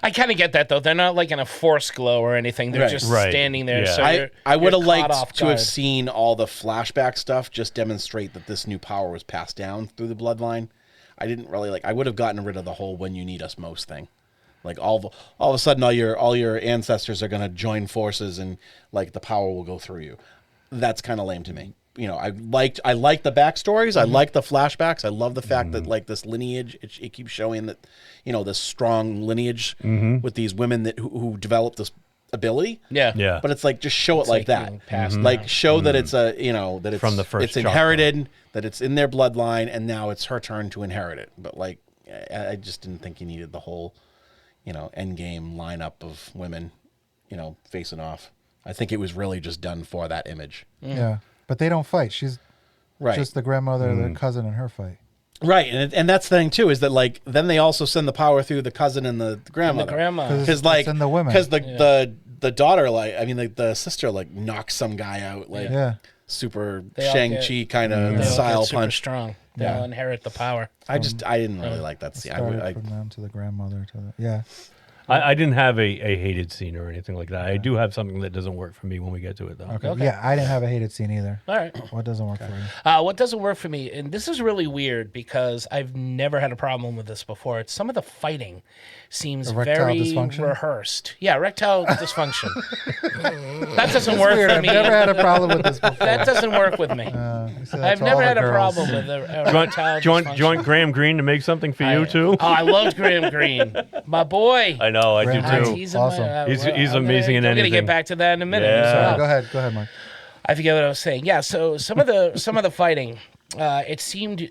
I kind of get that though. They're not like in a force glow or anything. They're Right. just Right. standing there. Yeah. So I would have you're caught liked off to have guard. seen all the flashback stuff just demonstrate that this new power was passed down through the bloodline. I didn't really like. I would have gotten rid of the whole "when you need us most" thing. Like all of a sudden, all your ancestors are going to join forces, and like the power will go through you. That's kind of lame to me. You know, I liked the backstories. I like the flashbacks. I love the fact that like this lineage, it keeps showing that, you know, this strong lineage with these women that who developed this ability. Yeah. Yeah. But it's like just show it like that. being passed Like down. show that it's a that it's From the first it's inherited, that it's in their bloodline, and now it's her turn to inherit it. But like I just didn't think you needed the whole, end game lineup of women, facing off. I think it was really just done for that image. Yeah. But they don't fight. She's Right. just the grandmother, the cousin, and her fight. Right, and that's the thing too, is that like then they also send the power through the cousin and the grandmother. grandma. Because like It's in the women. because the daughter the sister like knocks some guy out like Yeah. super They all Shang-Chi kind They of all get style super punch. strong. They all inherit the power. I didn't really like that scene. Started from them to the grandmother to the yeah. I didn't have a hated scene or anything like that. I do have something that doesn't work for me when we get to it, though. Okay. Yeah, I didn't have a hated scene either. All right. What doesn't work for you? What doesn't work for me, and this is really weird because I've never had a problem with this before. It's some of the fighting seems Erectile very dysfunction? rehearsed. Yeah, erectile dysfunction. That doesn't work Weird. for I've me. never had a problem with this before. That doesn't work with me. You said that I've to never all had the a girls. problem with Do you erectile want dysfunction. Graham Greene to make something for you, too? Oh, I loved Graham Greene, my boy. I know, I do, Graham too. Greene. He's Awesome. He's amazing in I'm gonna anything. get back to that in a minute. Yeah. as well. Go ahead, Mike. I forget what I was saying. Yeah, so some of the fighting, it seemed,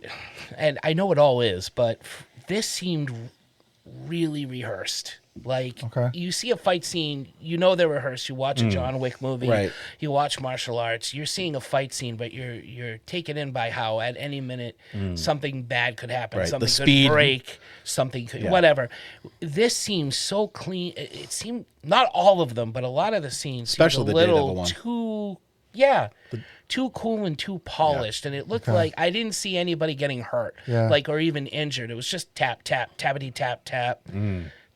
and I know it all is, but this seemed really rehearsed. Like you see a fight scene, they're rehearsed. You watch a John Wick movie, Right. You watch martial arts. You're seeing a fight scene, but you're taken in by how at any minute something bad could happen, Right. The something could speed. break, something could whatever. This seems so clean. It seemed not all of them, but a lot of the scenes, Especially seemed the a Daredevil little one. too cool and too polished, and it looked like I didn't see anybody getting hurt, or even injured. It was just tap, tap, tappity, tap, tap,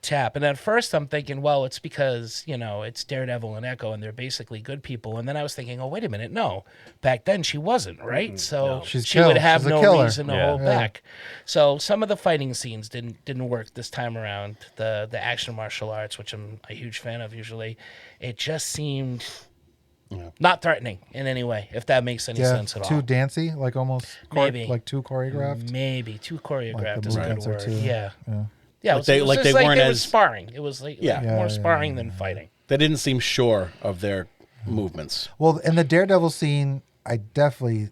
tap. And at first I'm thinking, well, it's because, it's Daredevil and Echo, and they're basically good people. And then I was thinking, oh, wait a minute, no. Back then she wasn't, right? So She's she would killed. have She's a no killer. reason to Yeah. hold back. So some of the fighting scenes didn't work this time around. The action martial arts, which I'm a huge fan of usually, it just seemed not threatening in any way, if that makes any sense at too all. dancey, like almost Maybe. like too choreographed. Maybe too choreographed Like is the a good movements are word. too- Yeah. yeah. Yeah, Like they- it was like just they weren't it was as- sparring. It was like Yeah. more sparring than fighting. They didn't seem sure of their movements. Well, in the Daredevil scene, I definitely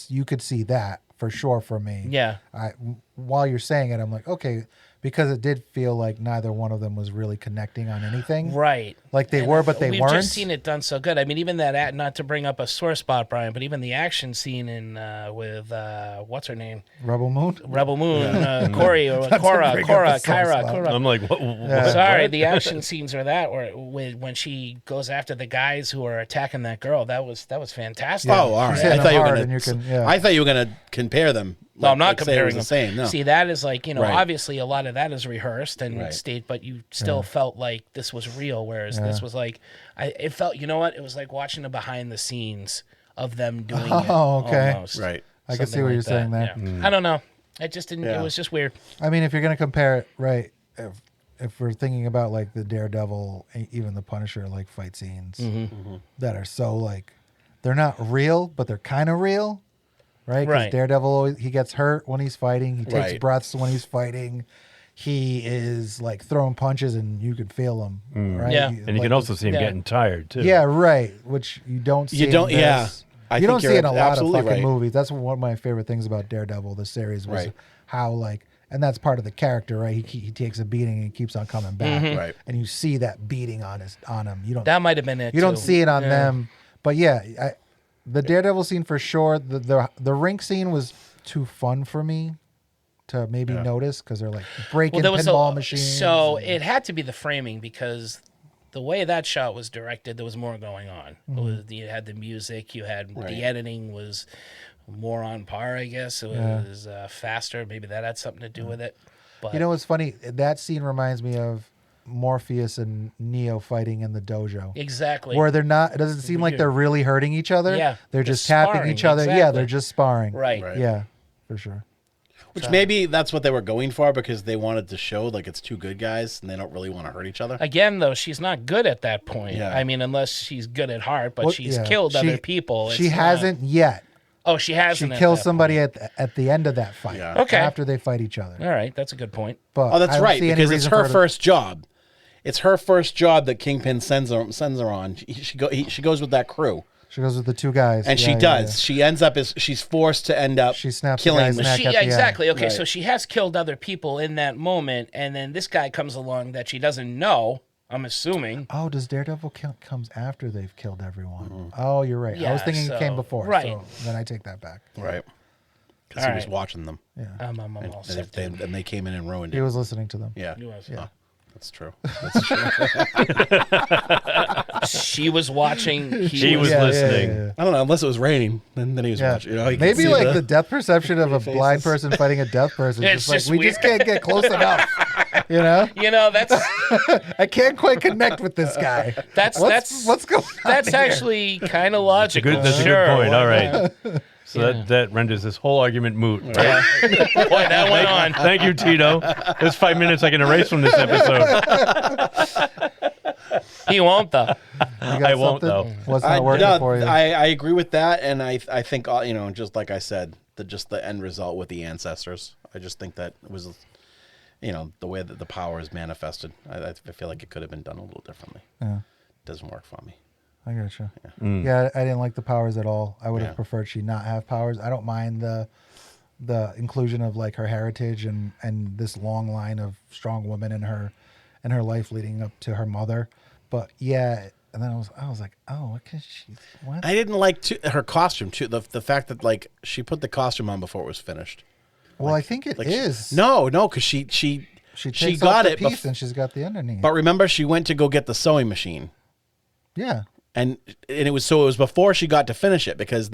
you could see that for sure for me. Yeah. While you're saying it, I'm like, okay, because it did feel like neither one of them was really connecting on anything. Right. Like they were, but they We've weren't. just seen it done so good. I mean, even that, not to bring up a sore spot, Brian, but even the action scene in with what's her name? Rebel Moon. Rebel Moon, Corey or Cora, bring up a sore Kyra. spot. I'm like, what? Sorry, the action scenes are that, or when she goes after the guys who are attacking that girl. That was fantastic. Oh, all She's right. hitting I thought you were hard gonna. and you can- yeah. I thought you were gonna compare them. No, I'm not like, say it was comparing the them. same. No. See, that is like, Right. obviously a lot of that is rehearsed and Right. state, but you still felt like this was real, whereas this was like, it felt, you know what? It was like watching the behind the scenes of them doing it. Oh, okay. Almost. Right. I can see Something what like you're saying that. there. Yeah. I don't know. It just didn't, Yeah. it was just weird. I mean, if you're gonna compare it, right? If we're thinking about like the Daredevil, even the Punisher, like fight scenes Mm-hmm. that are so like they're not real, but they're kind of real. right? Because Daredevil always, he gets hurt when he's fighting. He takes breaths when he's fighting. He is like throwing punches, and you can feel him, right? Yeah, and you can also see him getting tired too. Yeah, right. Which you don't see. You don't. You don't see in a lot of fucking right. movies. That's one of my favorite things about Daredevil, the series, was how like, and that's part of the character, right? He takes a beating and he keeps on coming back, right? And you see that beating on him. You don't. That might have been it. You don't see it on them, but yeah, the Daredevil scene for sure. The rink scene was too fun for me to maybe notice because they're like breaking pinball machines. So it had to be the framing because the way that shot was directed, there was more going on. You had the music, you had the editing was more on par, I guess. It was faster. Maybe that had something to do with it. But you know what's funny? That scene reminds me of Morpheus and Neo fighting in the dojo. Exactly. Where they're not, it doesn't seem like they're really hurting each other. Yeah. They're just tapping sparring, each other. exactly. Yeah, they're just sparring. Right. Yeah, for sure. Which maybe that's what they were going for because they wanted to show like it's two good guys and they don't really want to hurt each other. Again, though, she's not good at that point. Yeah. I mean, unless she's good at heart, but she's killed other people. She hasn't yet. Oh, she hasn't. She kills somebody at the end of that fight. Yeah. Okay. After they fight each other. All right, that's a good point. But that's right because it's her first job. It's her first job that Kingpin sends her on. She goes with that crew. She goes with the two guys. And she does. Yeah. She ends up she's forced to end up killing exactly. Okay, so she has killed other people in that moment, and then this guy comes along that she doesn't know, I'm assuming. Oh, does Daredevil comes after they've killed everyone? Mm-hmm. Oh, you're right. Yeah, I was thinking it came before. Right. So then I take that back. Right. Because he was watching them. Yeah. I'm all set. And they came in and ruined it. He was listening to them. Yeah. He was. Yeah. Oh, that's true. That's true. She was watching. He was listening. Yeah. I don't know, unless it was raining. Then he was watching. You know, maybe like the depth perception of a blind person fighting a deaf person. It's just weird. We just can't get close enough. You know? That's... I can't quite connect with this guy. What's going on? That's actually kind of logical. That's a good point. All right. So that renders this whole argument moot. Right? Yeah. Boy, that went on. Thank you, Tito. There's 5 minutes I can erase from this episode. He won't, though. I won't, though. What's not working for you? I agree with that, and I think, just like I said, the end result with the ancestors. I just think that was, the way that the power is manifested. I feel like it could have been done a little differently. Yeah. It doesn't work for me. I gotcha. Yeah, I didn't like the powers at all. I would have preferred she not have powers. I don't mind the inclusion of like her heritage and this long line of strong women in her life leading up to her mother. But yeah, and then I was like, oh, what can she? What? I didn't like her costume too. The fact that like she put the costume on before it was finished. Well, I think it is. No, because she takes got off the it piece and she's got the underneath. But remember, she went to go get the sewing machine. Yeah. And it was before she got to finish it because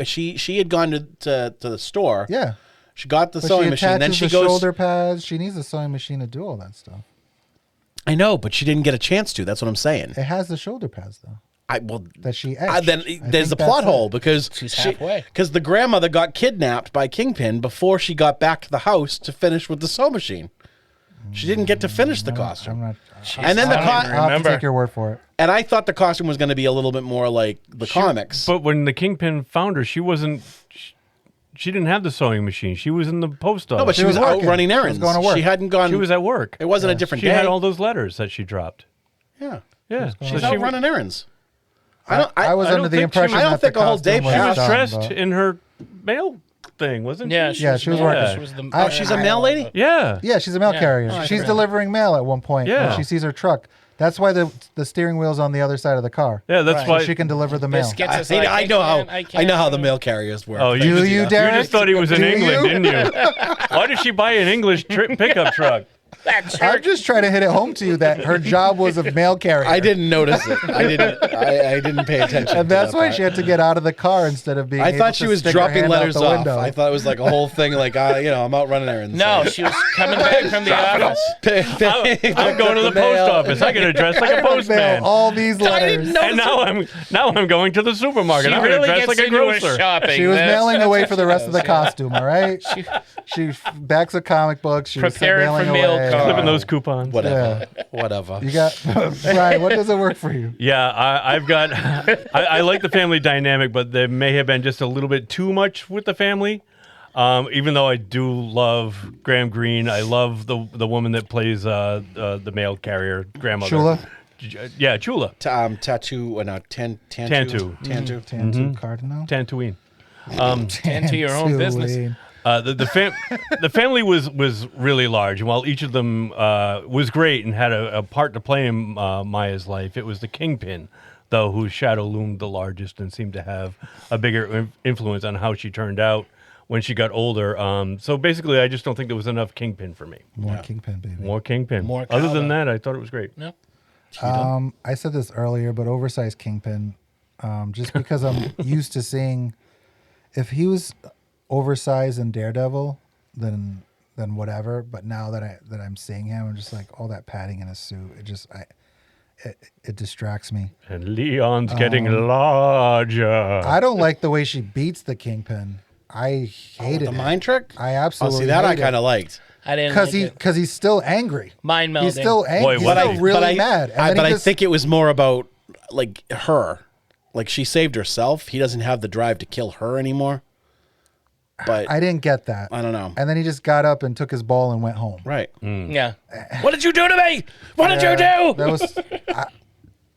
she had gone to the store. Yeah. She got the sewing machine. Then she goes shoulder pads. She needs a sewing machine to do all that stuff. I know, but she didn't get a chance to. That's what I'm saying. It has the shoulder pads though. That she etched. then there's a plot hole because she's halfway. Because the grandmother got kidnapped by Kingpin before she got back to the house to finish with the sewing machine. She didn't get to finish the costume. I'm not. And then I'll have to take your word for it. And I thought the costume was going to be a little bit more like the comics. But when the Kingpin found her, she didn't have the sewing machine. She was in the post office. No, but she was out running errands. She was going to work. She hadn't gone. She was at work. It wasn't a different she day. Had all those letters that she dropped. Yeah. Yeah. She was out running errands. I was under the impression I don't that think the a whole day costume She was done, dressed but- in her male thing, wasn't Yeah, she? she was working. She's a mail lady? Yeah. Yeah, she's a mail carrier. She's delivering mail at one point. Yeah. When she sees her truck. That's why the steering wheel's on the other side of the car. Yeah, that's why So she can deliver the mail. This gets us I know how the mail carriers work. Oh, Do you, Derek? You just thought he was in Do England, you? didn't you? Why did she buy an English pickup truck? I'm just trying to hit it home to you that her job was a mail carrier. I didn't notice it. I didn't pay attention. And that's why she had to get out of the car instead of being. I able thought to she was stick her dropping hand out letters the off. window. I thought it was like a whole thing. Like I'm out running errands. No, she was coming back from the office. I'm going to the post office. I can dress like a postman. All these letters. And now I'm going to the supermarket. She I'm really going to dress gets like a into her grocer. shopping. She was That's- mailing that's away what for the she rest of the does. costume. All right. She backs of comic books. She was Preparing mailing for mail card. Clipping those coupons. Whatever. Whatever. You got Brian. What doesn't work for you? Yeah, I've got. I like the family dynamic, but there may have been just a little bit too much with the family. Even though I do love Graham Greene, I love the woman that plays the mail carrier grandmother. Chula? Yeah, Chula. Tattoo. No, Tantu. Tantu Cardinal. Tatooine. Tend to your own business. The family was really large, and while each of them was great and had a part to play in Maya's life, it was the Kingpin, though, whose shadow loomed the largest and seemed to have a bigger influence on how she turned out when she got older. So basically, I just don't think there was enough Kingpin for me. More Kingpin, baby. More Kingpin. More Other than cowbell. that, I thought it was great. No. I said this earlier, but oversized Kingpin, just because I'm used to seeing, if he was oversized in Daredevil, then whatever. But now that I'm seeing him, I'm just like all that padding in his suit. It distracts me. And Leon's getting larger. I don't like the way she beats the Kingpin. I hated The it. mind trick? I absolutely see that I hated kind it. of liked. I didn't like it. Because he's still angry. Mind melding. He's still angry. Boy, He's what still I- really mad. And then he I just- think it was more about like her. Like she saved herself. He doesn't have the drive to kill her anymore. But I didn't get that. I don't know. And then he just got up and took his ball and went home. Right. Yeah. What did you do to me? What did you do? That was.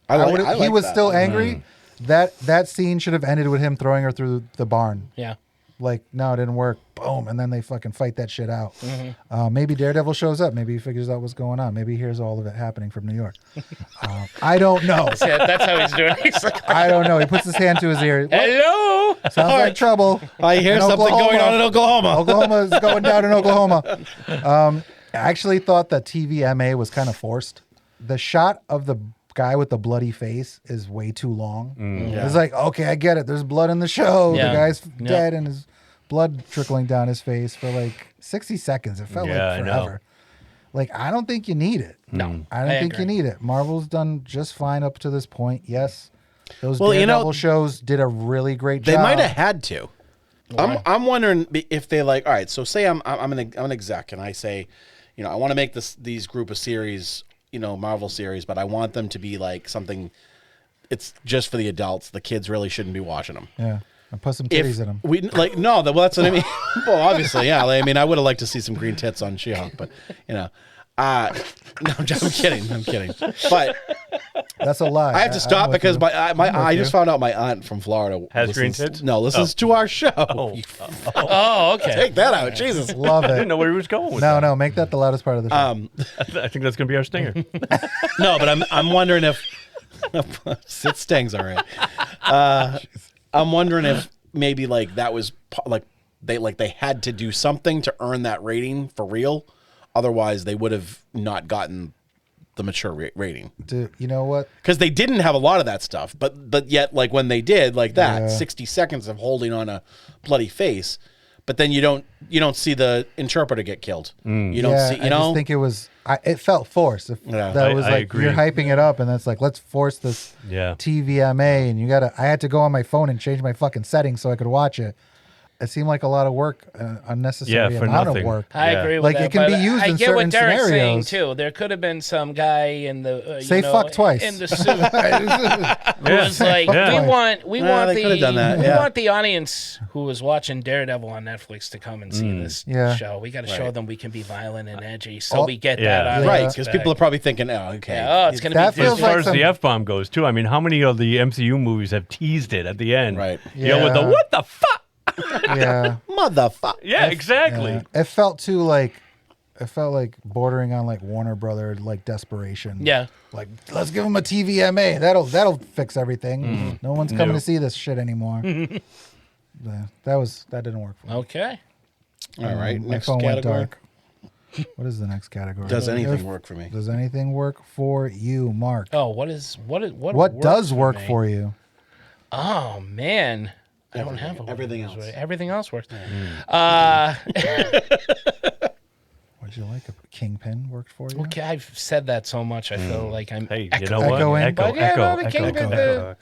I He like was that. still angry. That scene should have ended with him throwing her through the barn. Yeah. Like, no, it didn't work. Boom, and then they fucking fight that shit out. Mm-hmm. Maybe Daredevil shows up. Maybe he figures out what's going on. Maybe he hears all of it happening from New York. I don't know. Yeah, that's how he's doing. He's like, I don't know. He puts his hand to his ear. What? hello. Sounds like trouble. I hear in something Oklahoma. going on in Oklahoma. Oklahoma is going down in Oklahoma. I actually thought the TVMA was kind of forced. The shot of the guy with the bloody face is way too long. It's like, okay, I get it. There's blood in the show. Yeah. The guy's dead and his blood trickling down his face for like 60 seconds. It felt Yeah, I like know. forever. Like, I don't think you need it. No, I don't I think agree. you need it. Marvel's done just fine up to this point. Yes. Those Well, Daredevil shows did a really great They job. might have had to. I'm wondering if they like. All right, so say I'm an exec and I say, I want to make these group of series, Marvel series, but I want them to be like something. It's just for the adults. The kids really shouldn't be watching them. Yeah. And put some titties in them. We like no, well that's what I mean. Well, obviously, yeah. I mean, I would have liked to see some green tits on She-Hulk, but no, I'm kidding. But That's a lie. I have to stop because I just found out my aunt from Florida Has green listens- tits? No, listens to our show. Oh, okay. Take that out, Jesus. Love I didn't it. know where he was going with No, make that the loudest part of the show. I think that's going to be our stinger. No, but I'm wondering if it stings. All right. I'm wondering if maybe like that was they had to do something to earn that rating for real. Otherwise, they would have not gotten the mature rating. Dude, you know what? Because they didn't have a lot of that stuff, but yet like when they did like that, Yeah. 60 seconds of holding on a bloody face, but then you don't see the interpreter get killed. You don't see, I just think it was. It felt forced. Yeah. That was I like agree. you're hyping it up, and that's like let's force this Yeah. TVMA, and I had to go on my phone and change my fucking settings so I could watch it. It seemed like a lot of work, unnecessary Yeah, for amount nothing. of work. I Yeah. agree with Like, that. it can be but used I in get certain what Derek's saying scenarios. too. There could have been some guy in the Say fuck twice. in the suit who was like, Yeah. we Nah, want they could have done that, we yeah. want the audience who was watching Daredevil on Netflix to come and see this Yeah. show. We got to show them we can be violent and edgy, so Oh, we get yeah. that out of right this because bag. people are probably thinking, oh, okay, Yeah, oh, it's gonna That be feels As different. far like as some- the F-bomb goes, too, I mean, how many of the MCU movies have teased it at the end? Right. With the Yeah. what the fuck? Yeah, motherfucker. Yeah, exactly. yeah. It felt too like. It felt like bordering on like Warner Brother like desperation. Yeah. Like let's give them a TVMA. That'll fix everything. No one's coming No. to see this shit anymore. Yeah, that didn't work for me. Okay. All right, My next phone went category. dark. What is the next category? Does anything work for me? Does anything work for you, Mark? Oh, what What does work me? for you? Oh man. I don't have a everything word this else. way. Everything else works. What'd you like? Kingpin worked for you? Okay, I've said that so much. I feel like I'm Hey, you echoing. know what? Echoing. Echo, But yeah, echo, no, the echo, Kingpin, echo.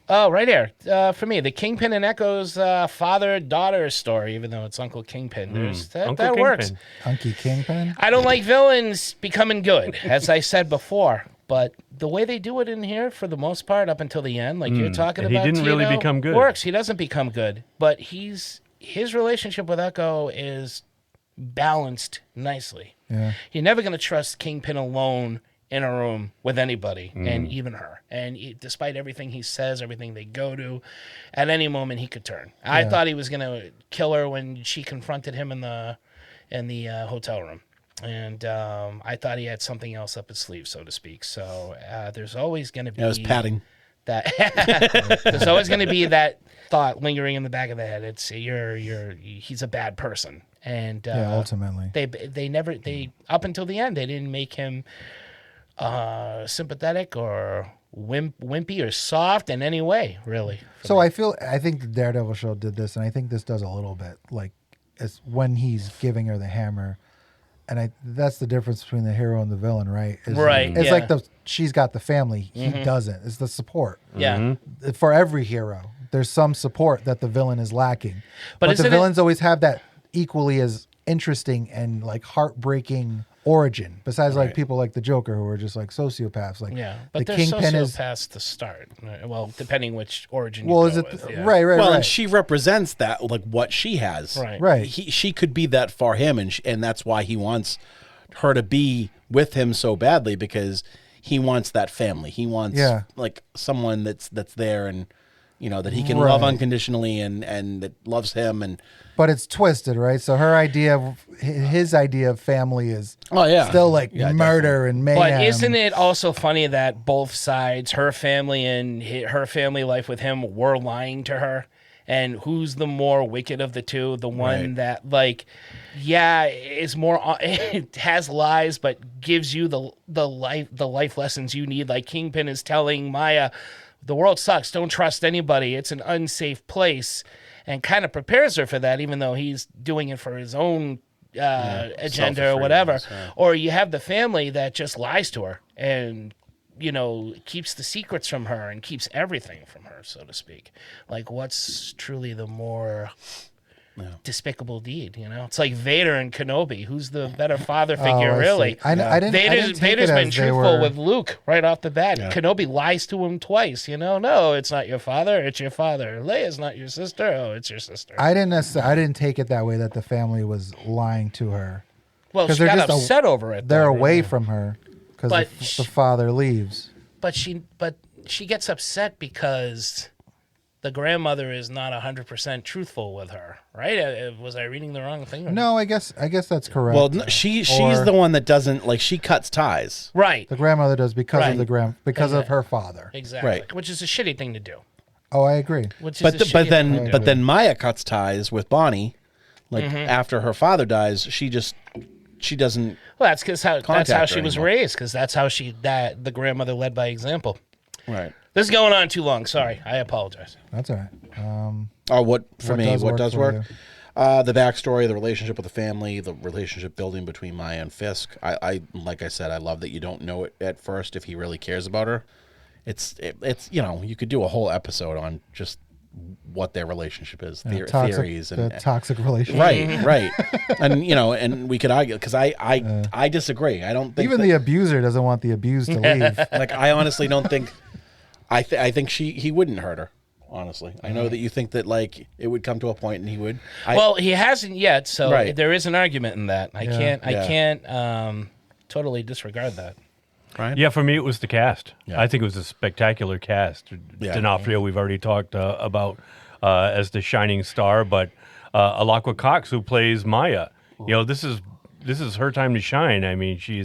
Oh, right here. For me, the Kingpin and Echo's father-daughter story, even though it's Uncle Kingpin. That works. Uncle Kingpin? I don't like villains becoming good, as I said before. But the way they do it in here, for the most part, up until the end, like you're talking and about, he didn't really become good. Works. He doesn't become good. But his relationship with Echo is balanced nicely. Yeah. You're never going to trust Kingpin alone in a room with anybody, and even her. And despite everything he says, everything they go to, at any moment he could turn. I thought he was going to kill her when she confronted him in the hotel room. And I thought he had something else up his sleeve, so to speak. So there's always going to be... I was patting. There's always going to be that thought lingering in the back of the head. It's he's a bad person. And ultimately. They up until the end, they didn't make him sympathetic or wimpy or soft in any way, really. So I think the Daredevil show did this, and I think this does a little bit. Like, it's when he's giving her the hammer, and that's the difference between the hero and the villain, right? It's like she's got the family, he doesn't. It's the support. Yeah. For every hero, there's some support that the villain is lacking. But the villains always have that equally as interesting and like heartbreaking origin, besides like people like the Joker who are just like sociopaths. Like but the they're Kingpin sociopaths to start. Well, depending which origin you go with. Yeah. Right. Well, and she represents that, like what she has. Right. She could be that for him, and that's why he wants her to be with him so badly, because he wants that family. He wants like someone that's there, and that he can love unconditionally, and that loves him. But it's twisted, right? So his idea of family is still like murder and mayhem. But isn't it also funny that both sides, her family and her family life with him, were lying to her? And who's the more wicked of the two? The one that, is more, it has lies, but gives you the life lessons you need. Like Kingpin is telling Maya, the world sucks. Don't trust anybody. It's an unsafe place. And kind of prepares her for that, even though he's doing it for his own agenda or whatever. Or you have the family that just lies to her and, keeps the secrets from her and keeps everything from her, so to speak. Like, what's truly the more despicable deed? It's like Vader and Kenobi. Who's the better father figure, really? Vader's been truthful with Luke right off the bat. Yeah. Kenobi lies to him twice. No, it's not your father. It's your father. Leia's not your sister. Oh, it's your sister. I didn't take it that way, that the family was lying to her. Well, she got upset over it. They're away from her because the father leaves. But she gets upset because the grandmother is not 100% truthful with her, right? Was I reading the wrong thing? No, I guess that's correct. Well, she's the one that doesn't, like, she cuts ties. Right. The grandmother does because of of her father. Exactly. Right. Which is a shitty thing to do. Oh, I agree. But then Maya cuts ties with Bonnie, like after her father dies. She doesn't. Well, that's how she was raised, because that's how the grandmother led by example. Right. This is going on too long. Sorry, I apologize. That's all right. What does work? The backstory, the relationship with the family, the relationship building between Maya and Fisk. I like I said, I love that you don't know it at first if he really cares about her. It's you could do a whole episode on just what their relationship is, theories and toxic relationship. Right. And and we could argue, because I disagree. I don't think even the abuser doesn't want the abused to leave. Like, I honestly don't think. I think he wouldn't hurt her. Honestly, I know that you think that, like, it would come to a point and he would. Well, he hasn't yet, so there is an argument in that. I can't totally disregard that. Right? Yeah, for me it was the cast. Yeah. I think it was a spectacular cast. D'Onofrio, we've already talked about as the shining star, but Alaqua Cox, who plays Maya, this is her time to shine. I mean, she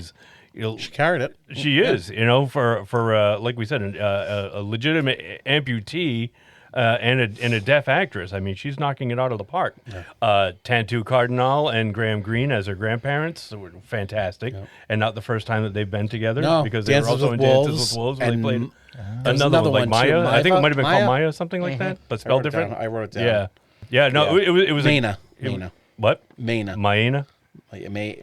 carried it. She is, for like we said, a legitimate amputee and a deaf actress. I mean, she's knocking it out of the park. Yeah. Tantu Cardinal and Graham Greene as her grandparents were fantastic, and not the first time that they've been together, because they were also in Dances with Wolves, where they played another one, like Maya. I think it might have been called Maya, something like that, but spelled different. I wrote it down. Yeah. No, it was Maina. What? Maina. Maina. Maina.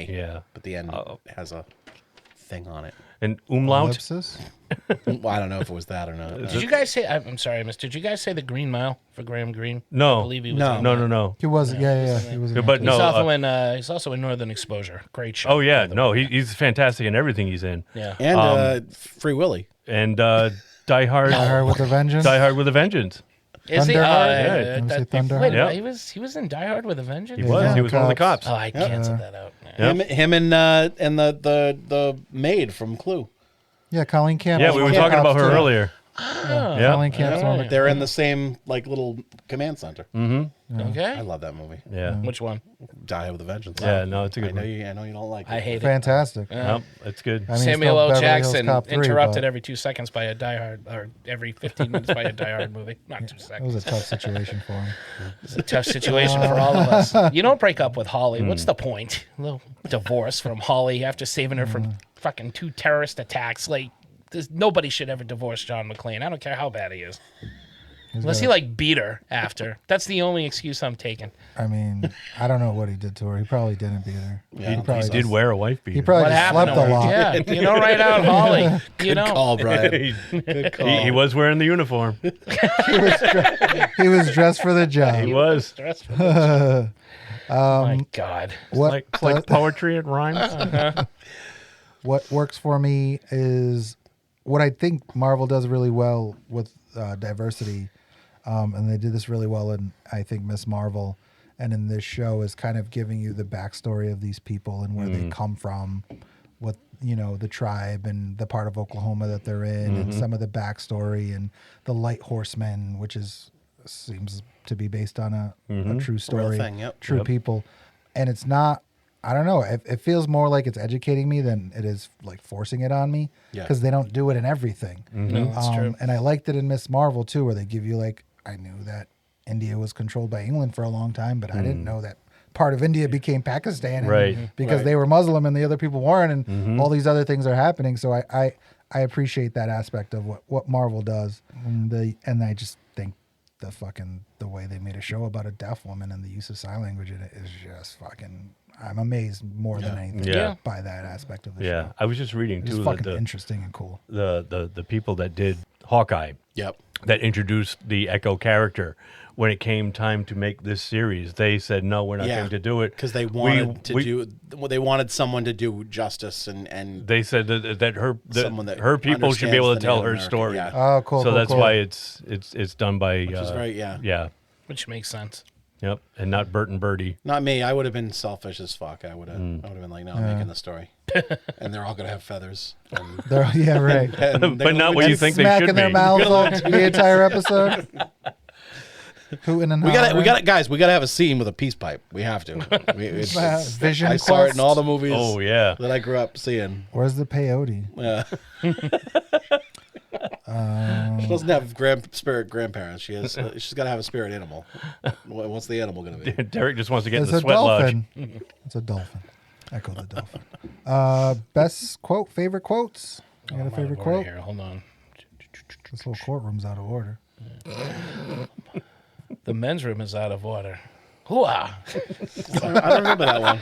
Yeah. But the end has a thing on it. And umlaut. Ellipsis? Well, I don't know if it was that or not. Did you guys say? I'm sorry, Miss. Did you guys say the Green Mile for Graham Greene? No. I believe he was. No. on No, that. no, no. He was, yeah. He was. But He's no. he's also in Northern Exposure. Great show. Oh yeah, by the no, way. he's fantastic in everything he's in. Yeah. And Free Willy. And Die Hard. Die Hard with a Vengeance. Die Hard with a Vengeance. Is he? Thunderheart? Yeah. Did we say Wait, Thunderheart? Yeah. he was in Die Hard with a Vengeance. He was. Yeah, He was one of the cops. cops. Oh, I canceled that out. Yep. Him and the maid from Clue. Yeah, Colleen Camp. Yeah, was we one were of the talking about cops, her too. earlier. Yeah. Colleen Camp's one of the They're in the same like little command center. Okay. I love that movie. Yeah. Which one? Die with a Vengeance. Yeah, no, it's a I good know one. you. I know you don't like it. I hate it. Fantastic. Yep, it's good. I mean, it's Samuel no L. Beverly Hills Jackson Cop 3, interrupted but every 2 seconds by a Die Hard, or every 15 minutes by a Die Hard movie. Not 2 It seconds. was a tough situation for him. It's a tough situation for all of us. You don't break up with Holly. What's the point? A little divorce from Holly after saving her from fucking 2 terrorist attacks. Like, nobody should ever divorce John McClane. I don't care how bad he is. Unless he like beat her after. That's the only excuse I'm taking. I mean, I don't know what he did to her. He probably didn't beat her. Yeah, I don't probably think He did wear a wife beater. He probably What just happened slept to a her? lot. Yeah, you know, right out, Holly. You Good know, call, Brian. Good call. He was wearing the uniform. He was dressed for the job. He was. My God. What It's like poetry and rhymes. what works for me is what I think Marvel does really well with diversity, and they did this really well in, I think, Miss Marvel, and in this show is kind of giving you the backstory of these people and where they come from, what, you know, the tribe and the part of Oklahoma that they're in, and some of the backstory and the Light Horsemen, which seems to be based on a true story, thing, yep. true people, and it's not. I don't know. It feels more like it's educating me than it is like forcing it on me, because they don't do it in everything. No, that's true. And I liked it in Miss Marvel too, where they give you like, I knew that India was controlled by England for a long time, but I didn't know that part of India became Pakistan, and Right. because they were Muslim and the other people weren't, and all these other things are happening. So I appreciate that aspect of what Marvel does, and I just think the way they made a show about a deaf woman and the use of sign language in it is just fucking. I'm amazed more than anything by that aspect of the show. I was just reading It's too fucking that interesting and cool. the people that did Hawkeye, that introduced the Echo character, when it came time to make this series, they said no, we're not going to do it because they wanted they wanted someone to do justice and they said that someone her people should be able to understands the tell Native her American, story. yeah. Oh, cool. So cool, that's cool. why it's done by which is very yeah. Which makes sense. Yep, and not Bert and Birdie. Not me. I would have been selfish as fuck. I would have been like, no, I'm making the story, and they're all gonna have feathers. And, Yeah, right. and But not what you think they Smacking should their be. mouths all the entire episode. Hooting and we hollering. got it, guys. We got to have a scene with a peace pipe. We have to. Vision I saw it in Quest. all the movies. Oh yeah. that I grew up seeing. Where's the peyote? Yeah. She doesn't have spirit grandparents. She's got to have a spirit animal. What's the animal going to be? Derek just wants to get It's in the a sweat lodge. dolphin. It's a dolphin. Echo the dolphin. Best quote, favorite quotes? You got a favorite quote? Here, hold on. This whole courtroom's out of order. The men's room is out of order. Hooah! I don't remember that one.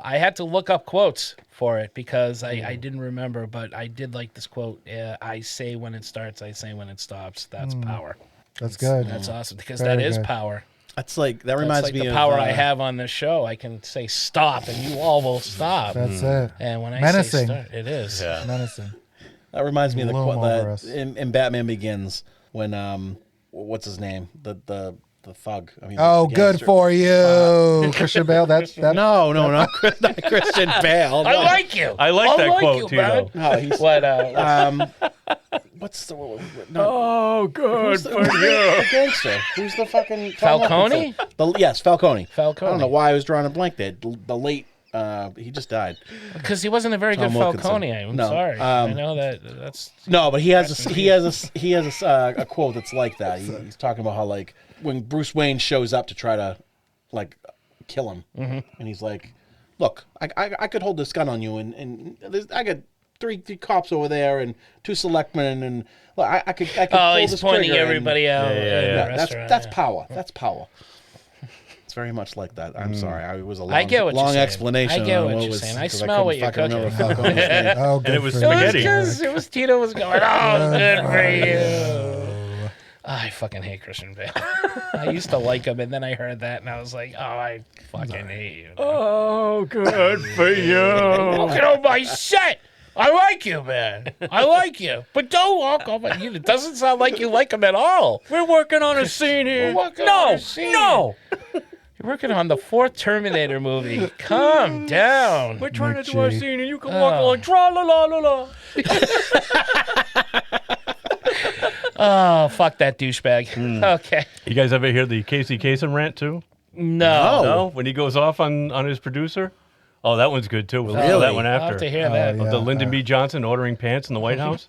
I had to look up quotes for it because I didn't remember, but I did like this quote. I say when it starts, I say when it stops. That's power. That's good. That's awesome because Very that is good. power. That's like that That's reminds like me the of power I have on this show. I can say stop, and you all will stop. That's it. And when I Menacing. say start, it is. Yeah. Menacing. That reminds me of the Loom quote over us. that in Batman Begins when what's his name the thug. I mean, Oh, the good gangster. for you, Christian Bale. That No, not Christian Bale. No. I like you. I like that quote you, too, man. though. No, he's What? what's the no, Oh, good who's for who's you. the gangster? Who's the fucking Falcone? Yes, Falcone. Falcone. I don't know why I was drawing a blank there. The late. He just died. Because he wasn't a very Tom good Wilkinson. Falcone. I'm No, sorry. I know that's. No, but he has a quote that's like that. He's talking about how like when Bruce Wayne shows up to try to like kill him, and he's like, "Look, I could hold this gun on you, and I got three cops over there and 2 selectmen, and look, I could. Oh, pull he's this pointing trigger," everybody out. Yeah, in the And, restaurant, that's yeah. power. That's power. very much like that. I'm sorry. It was a long, I get what you're long saying. explanation. I get on what you're was, saying. I 'cause smell what couldn't you're fucking cooking. remember Falcone was named. Oh, good it was for spaghetti. you. Because it was Tito was going, oh, good for you. I fucking hate Christian Bale. I used to like him, and then I heard that, and I was like, oh, I fucking hate you. Oh, good for you. Walking on my set. I like you, man. I like you. But don't walk on my... It doesn't sound like you like him at all. We're working on a scene here. We're working on a scene. No. You're working on the 4th Terminator movie. Calm down. We're trying to do our scene, and you can Oh. walk along. Tra la la la la. Oh, fuck that douchebag. Okay. You guys ever hear the Casey Kasem rant too? No. No, when he goes off on his producer. Oh, that one's good too. We'll Really? do that one I'll after. have to hear that. Of the Lyndon B. Johnson ordering pants in the White House.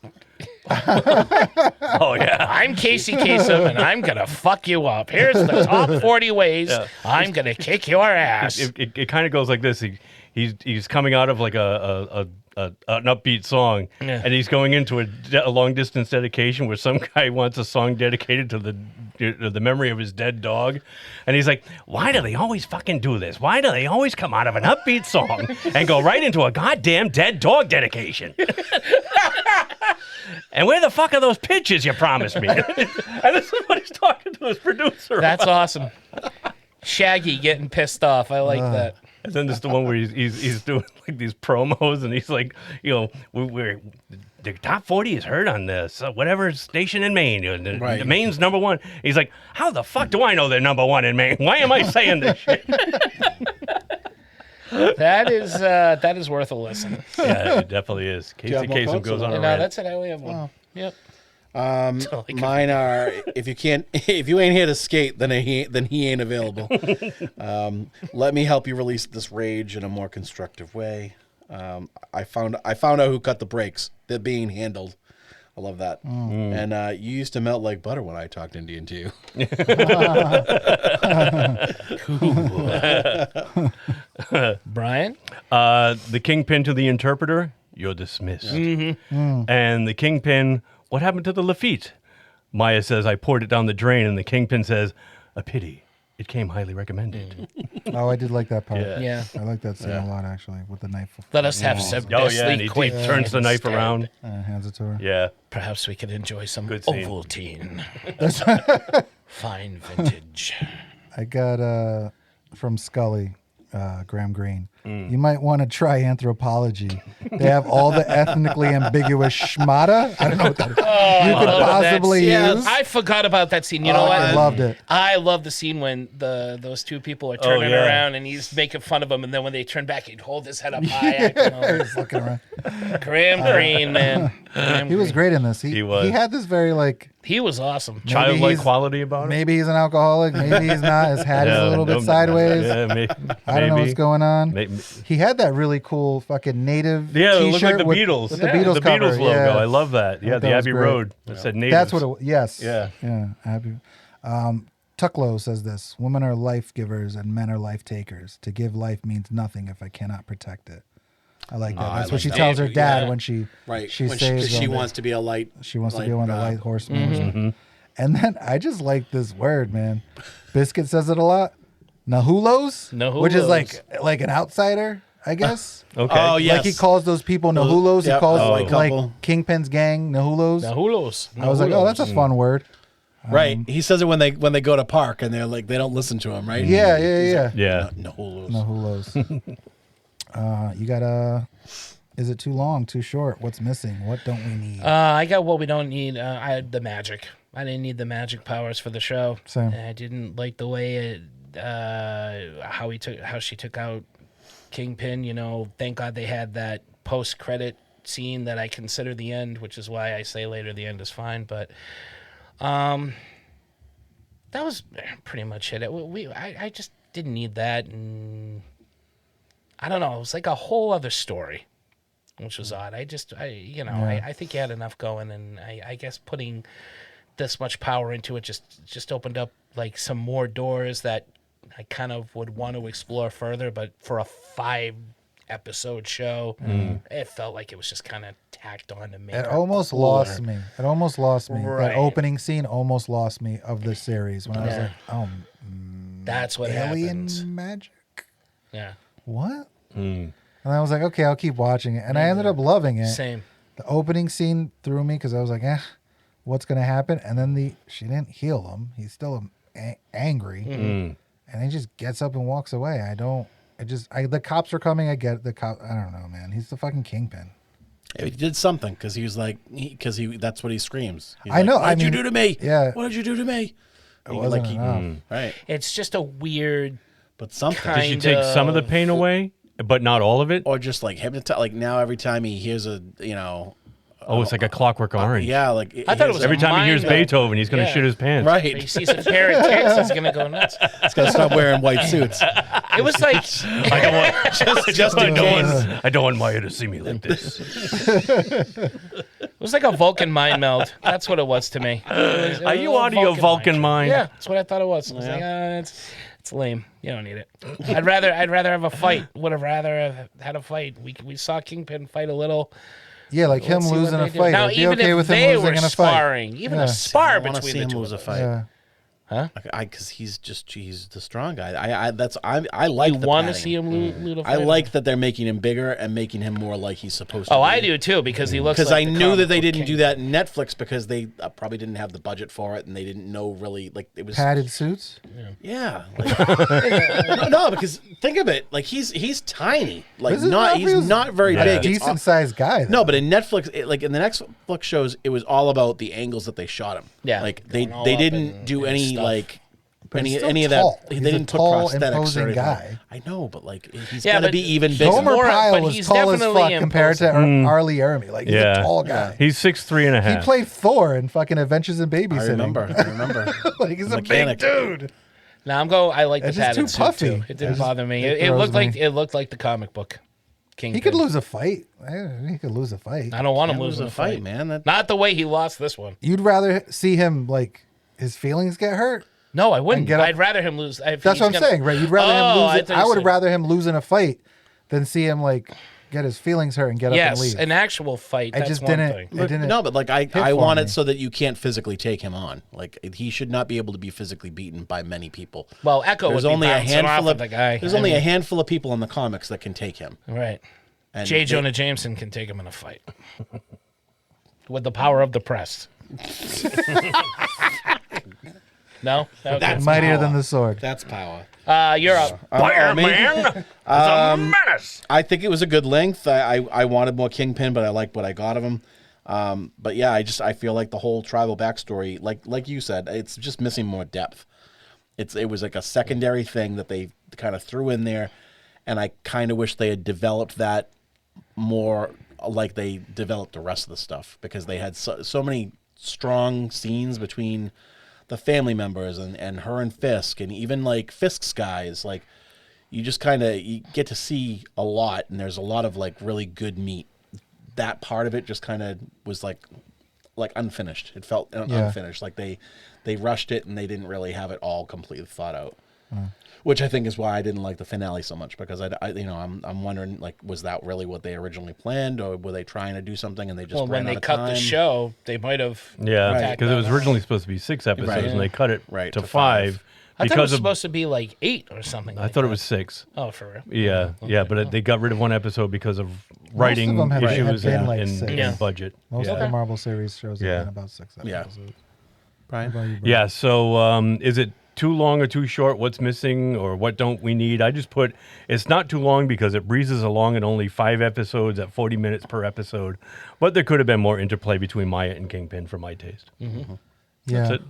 Oh yeah. I'm Casey Kasem, and I'm going to fuck you up. Here's the top 40 ways I'm going to kick your ass. It kind of goes like this. He's coming out of like an upbeat song, and he's going into a long distance dedication where some guy wants a song dedicated to the memory of his dead dog, and he's like, "Why do they always fucking do this? Why do they always come out of an upbeat song and go right into a goddamn dead dog dedication?" And where the fuck are those pitches you promised me? And this is what he's talking to his producer. That's about. awesome. Shaggy getting pissed off. I like that. And then there's the one where he's doing like these promos, and he's like, we're the top 40 is heard on this whatever station in Maine. The Maine's number one. He's like, how the fuck do I know they're number one in Maine? Why am I saying this shit? That is worth a listen. Yeah, it definitely is. you have Casey more Kasem quotes goes or on a No, rant. that's it. I only have one. Yep. Mine are if you ain't here to skate, then he ain't available. Let me help you release this rage in a more constructive way. I found out who cut the brakes. They're being handled. I love that. And you used to melt like butter when I talked Indian to you. Brian? The Kingpin to the interpreter, you're dismissed. And the Kingpin, what happened to the Lafitte? Maya says, I poured it down the drain, and the Kingpin says, a pity. It came highly recommended. Oh, I did like that part. Yeah. I like that scene a lot, actually, with the knife. Let us have some Oh, yeah, and he turns the knife around. Hands it to her. Yeah. Perhaps we could enjoy some Good scene. Ovaltine. Fine vintage. I got from Scully, Graham Greene. You might want to try anthropology. They have all the ethnically ambiguous schmata. I don't know what that is. You could possibly use. I forgot about that scene. You know what? I loved it. I love the scene when those two people are turning around and he's making fun of them, and then when they turn back, he'd hold his head up high. acting all- He's looking around. Graham Greene, man. He was great in this. He was. He had this very He was awesome. Childlike quality about it. Maybe he's an alcoholic. Maybe he's not. His hat is a little bit sideways. Yeah, I don't know what's going on. Maybe. He had that really cool fucking native Yeah, it looked like t-shirt the with, Beatles. with the Beatles the cover. Beatles logo. Yeah. I love that. Yeah, thought the that was Abbey great. Road. It said natives. That's what it was. Yes. Yeah. Yeah. Abbey. Tucklow says this: women are life givers and men are life takers. To give life means nothing if I cannot protect it. I like that. That's what she tells her dad when she she saves she him. wants to be a light. She wants to be one of the light horsemen. And then I just like this word, man. Biscuit says it a lot. Nahulos, which is like an outsider, I guess. Okay. Oh yes. Like he calls those people Nahulos. Yep. He calls White like couple. Kingpin's gang Nahulos. Nahulos. I was like, oh, that's a fun word. Right. He says it when they go to park and they're like they don't listen to him, right? Yeah. Yeah. Nahulos. You got is it too long, too short? What's missing? What don't we need? I got what we don't need. I had the magic. I didn't need the magic powers for the show. Same. I didn't like the way how she took out Kingpin. You know, thank God they had that post-credit scene that I consider the end, which is why I say later the end is fine. But that was pretty much it. I just didn't need that, and I don't know. It was like a whole other story, which was odd. I think you had enough going, and I guess putting this much power into it just opened up like some more doors that I kind of would want to explore further. But for a 5-episode show, it felt like it was just kind of tacked on to make It almost lost me. It almost lost me. Right. That opening scene almost lost me of the series when I was like, oh That's what alien happens. magic. Yeah. What? And I was like, okay, I'll keep watching it. And I ended up loving it. Same. The opening scene threw me because I was like, what's going to happen? And then she didn't heal him. He's still angry. And he just gets up and walks away. The cops are coming. I get the cop. I don't know, man. He's the fucking Kingpin. He did something because he was like, that's what he screams. He's I know. What did you do to me? Yeah. What did you do to me? It wasn't enough. Right. It's just a weird. But something. Did she take some of the pain away, but not all of it? Or just like hypnotize. Like now, every time he hears Oh, it's like a Clockwork Orange. yeah, like I thought it was every time he hears Beethoven, he's going to shit his pants. right. He sees a pair of tits, he's gonna go nuts. He's gonna stop wearing white suits. It was like I don't want. just in case. I don't want Maya to see me like this. it was like a Vulcan mind meld. That's what it was to me. It was Are you out of your Vulcan mind? Yeah, that's what I thought it was. I was like, it's lame. You don't need it. I'd rather have a fight. Would have rather have had a fight. We saw Kingpin fight a little. Yeah, like him Let's see what losing they a do. fight. Now, I'd be even okay if with him they losing were in a fight. sparring, even a spar I want to between see the him two lose a of them. fight. Yeah. Huh? Because he's the strong guy. I like. You the want to padding. see him lose a fight? I like that they're making him bigger and making him more like he's supposed to. Oh, be. I do too because he looks. Because like I the knew that comic they book didn't king. do that in Netflix because they probably didn't have the budget for it and they didn't know really like it was Padded suits? Yeah. Like, no, because think of it. Like he's tiny. Like This is not- he he's was not very A big. It's decent sized guy. though. no, but in Netflix, like in the Netflix shows, it was all about the angles that they shot him. Yeah, like going they all they up didn't and- do and any stuff. like But he's any still of tall. that. He's They a didn't put tall, prosthetics or imposing anything. guy. I know, but like he's Yeah, gotta but be even bigger. Gomer more- Pyle but was he's tall as definitely fuck compared to Arlie Ermy. Like, he's a tall guy. He's 6'3" and a half. He played Thor in fucking Adventures in Babysitting. I remember. Like, he's a big Mechanic. dude. Now I like the It's just padded too suit puffy. too. It didn't It bother me. just- It looked throws me. like the comic book. Kingpin. He could lose a fight. He could lose a fight. I don't want him Can't losing lose a fight, man. Not the way he lost this one. You'd rather see him, like, his feelings get hurt? No, I wouldn't. get up- I'd rather him lose. If That's he's what I'm gonna- saying, right? You'd rather him Oh, lose it. thought you I would said- rather him lose in a fight than see him, like, get his feelings hurt and get up and Yes, leave. an actual fight. I That's just one didn't. thing. It didn't. No, but like I for want me. it so that you can't physically take him on. Like he should not be able to be physically beaten by many people. Well, Echo There's would be only a bouncing off handful of the guy. There's only a handful of people in the comics that can take him. Right. And J. Jonah Jameson can take him in a fight with the power of the press. No, okay. That's Mightier power. than the sword. That's power. You're up. Fireman, a menace. I think it was a good length. I wanted more Kingpin, but I like what I got of him. But yeah, I feel like the whole tribal backstory, like you said, it's just missing more depth. It was like a secondary thing that they kind of threw in there, and I kind of wish they had developed that more like they developed the rest of the stuff, because they had so many strong scenes between the family members and her and Fisk, and even like Fisk's guys. Like you just kind of you get to see a lot, and there's a lot of like really good meat. That part of it just kind of was like unfinished. It felt unfinished. Like they rushed it and they didn't really have it all completely thought out. Which I think is why I didn't like the finale so much, because I'm wondering, like, was that really what they originally planned, or were they trying to do something and they just Well, when ran out they of cut time? the show, they might have. Yeah, tacked because it that was on. originally supposed to be 6 episodes, Right. and they cut it Right, to to 5 I thought it because was of. supposed to be like 8 or something. I like thought it that. was 6. Oh, for real? Yeah, yeah, but they got rid of one episode because of writing them have issues been and, like and, 6. and Yeah. budget. Most yeah. of the Marvel series shows have Yeah. been about 6 Yeah. episodes. Brian? What about you, Brian? Yeah, so is it too long or too short? What's missing or what don't we need? I just put it's not too long because it breezes along in only 5 episodes at 40 minutes per episode. But there could have been more interplay between Maya and Kingpin for my taste. Yeah. That's it.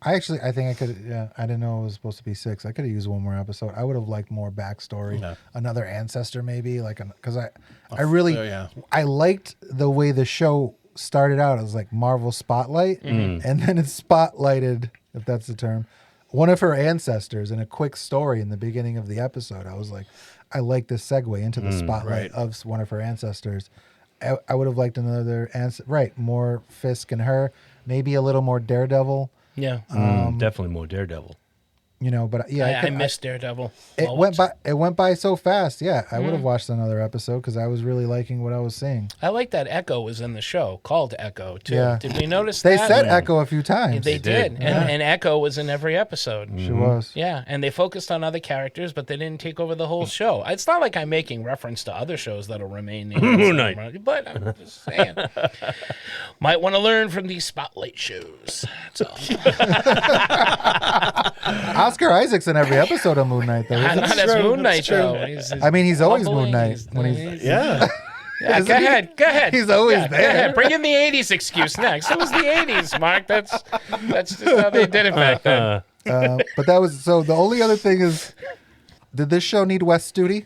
I think I could. Yeah, I didn't know it was supposed to be 6. I could have used one more episode. I would have liked more backstory, Yeah. another ancestor, maybe. Because I really, yeah. I liked the way the show started out as like Marvel Spotlight, and then it spotlighted, if that's the term, one of her ancestors in a quick story in the beginning of the episode. I was like, I like this segue into the spotlight right. of one of her ancestors. I would have liked another more Fisk and her, maybe a little more Daredevil. Yeah. Definitely more Daredevil. You know, but yeah, I missed Daredevil. It went by so fast. Yeah, I would have watched another episode because I was really liking what I was seeing. I like that Echo was in the show, called Echo too. Yeah. Did we notice They that? said Echo a few times. They did. And Echo was in every episode. She was. Yeah, and they focused on other characters, but they didn't take over the whole show. It's not like I'm making reference to other shows that'll remain Moon Knight. but I'm just saying. Might want to learn from these spotlight shows. That's all. Oscar Isaac's in every episode of Moon Knight, though. Not as Moon Knight, though. He's always Moon Knight. Yeah. Yeah, go ahead. He's always Go there. ahead. Bring in the 80s excuse next. It was the 80s, Mark. That's just how they did it back then. But that was so. The only other thing is, did this show need Wes Studi?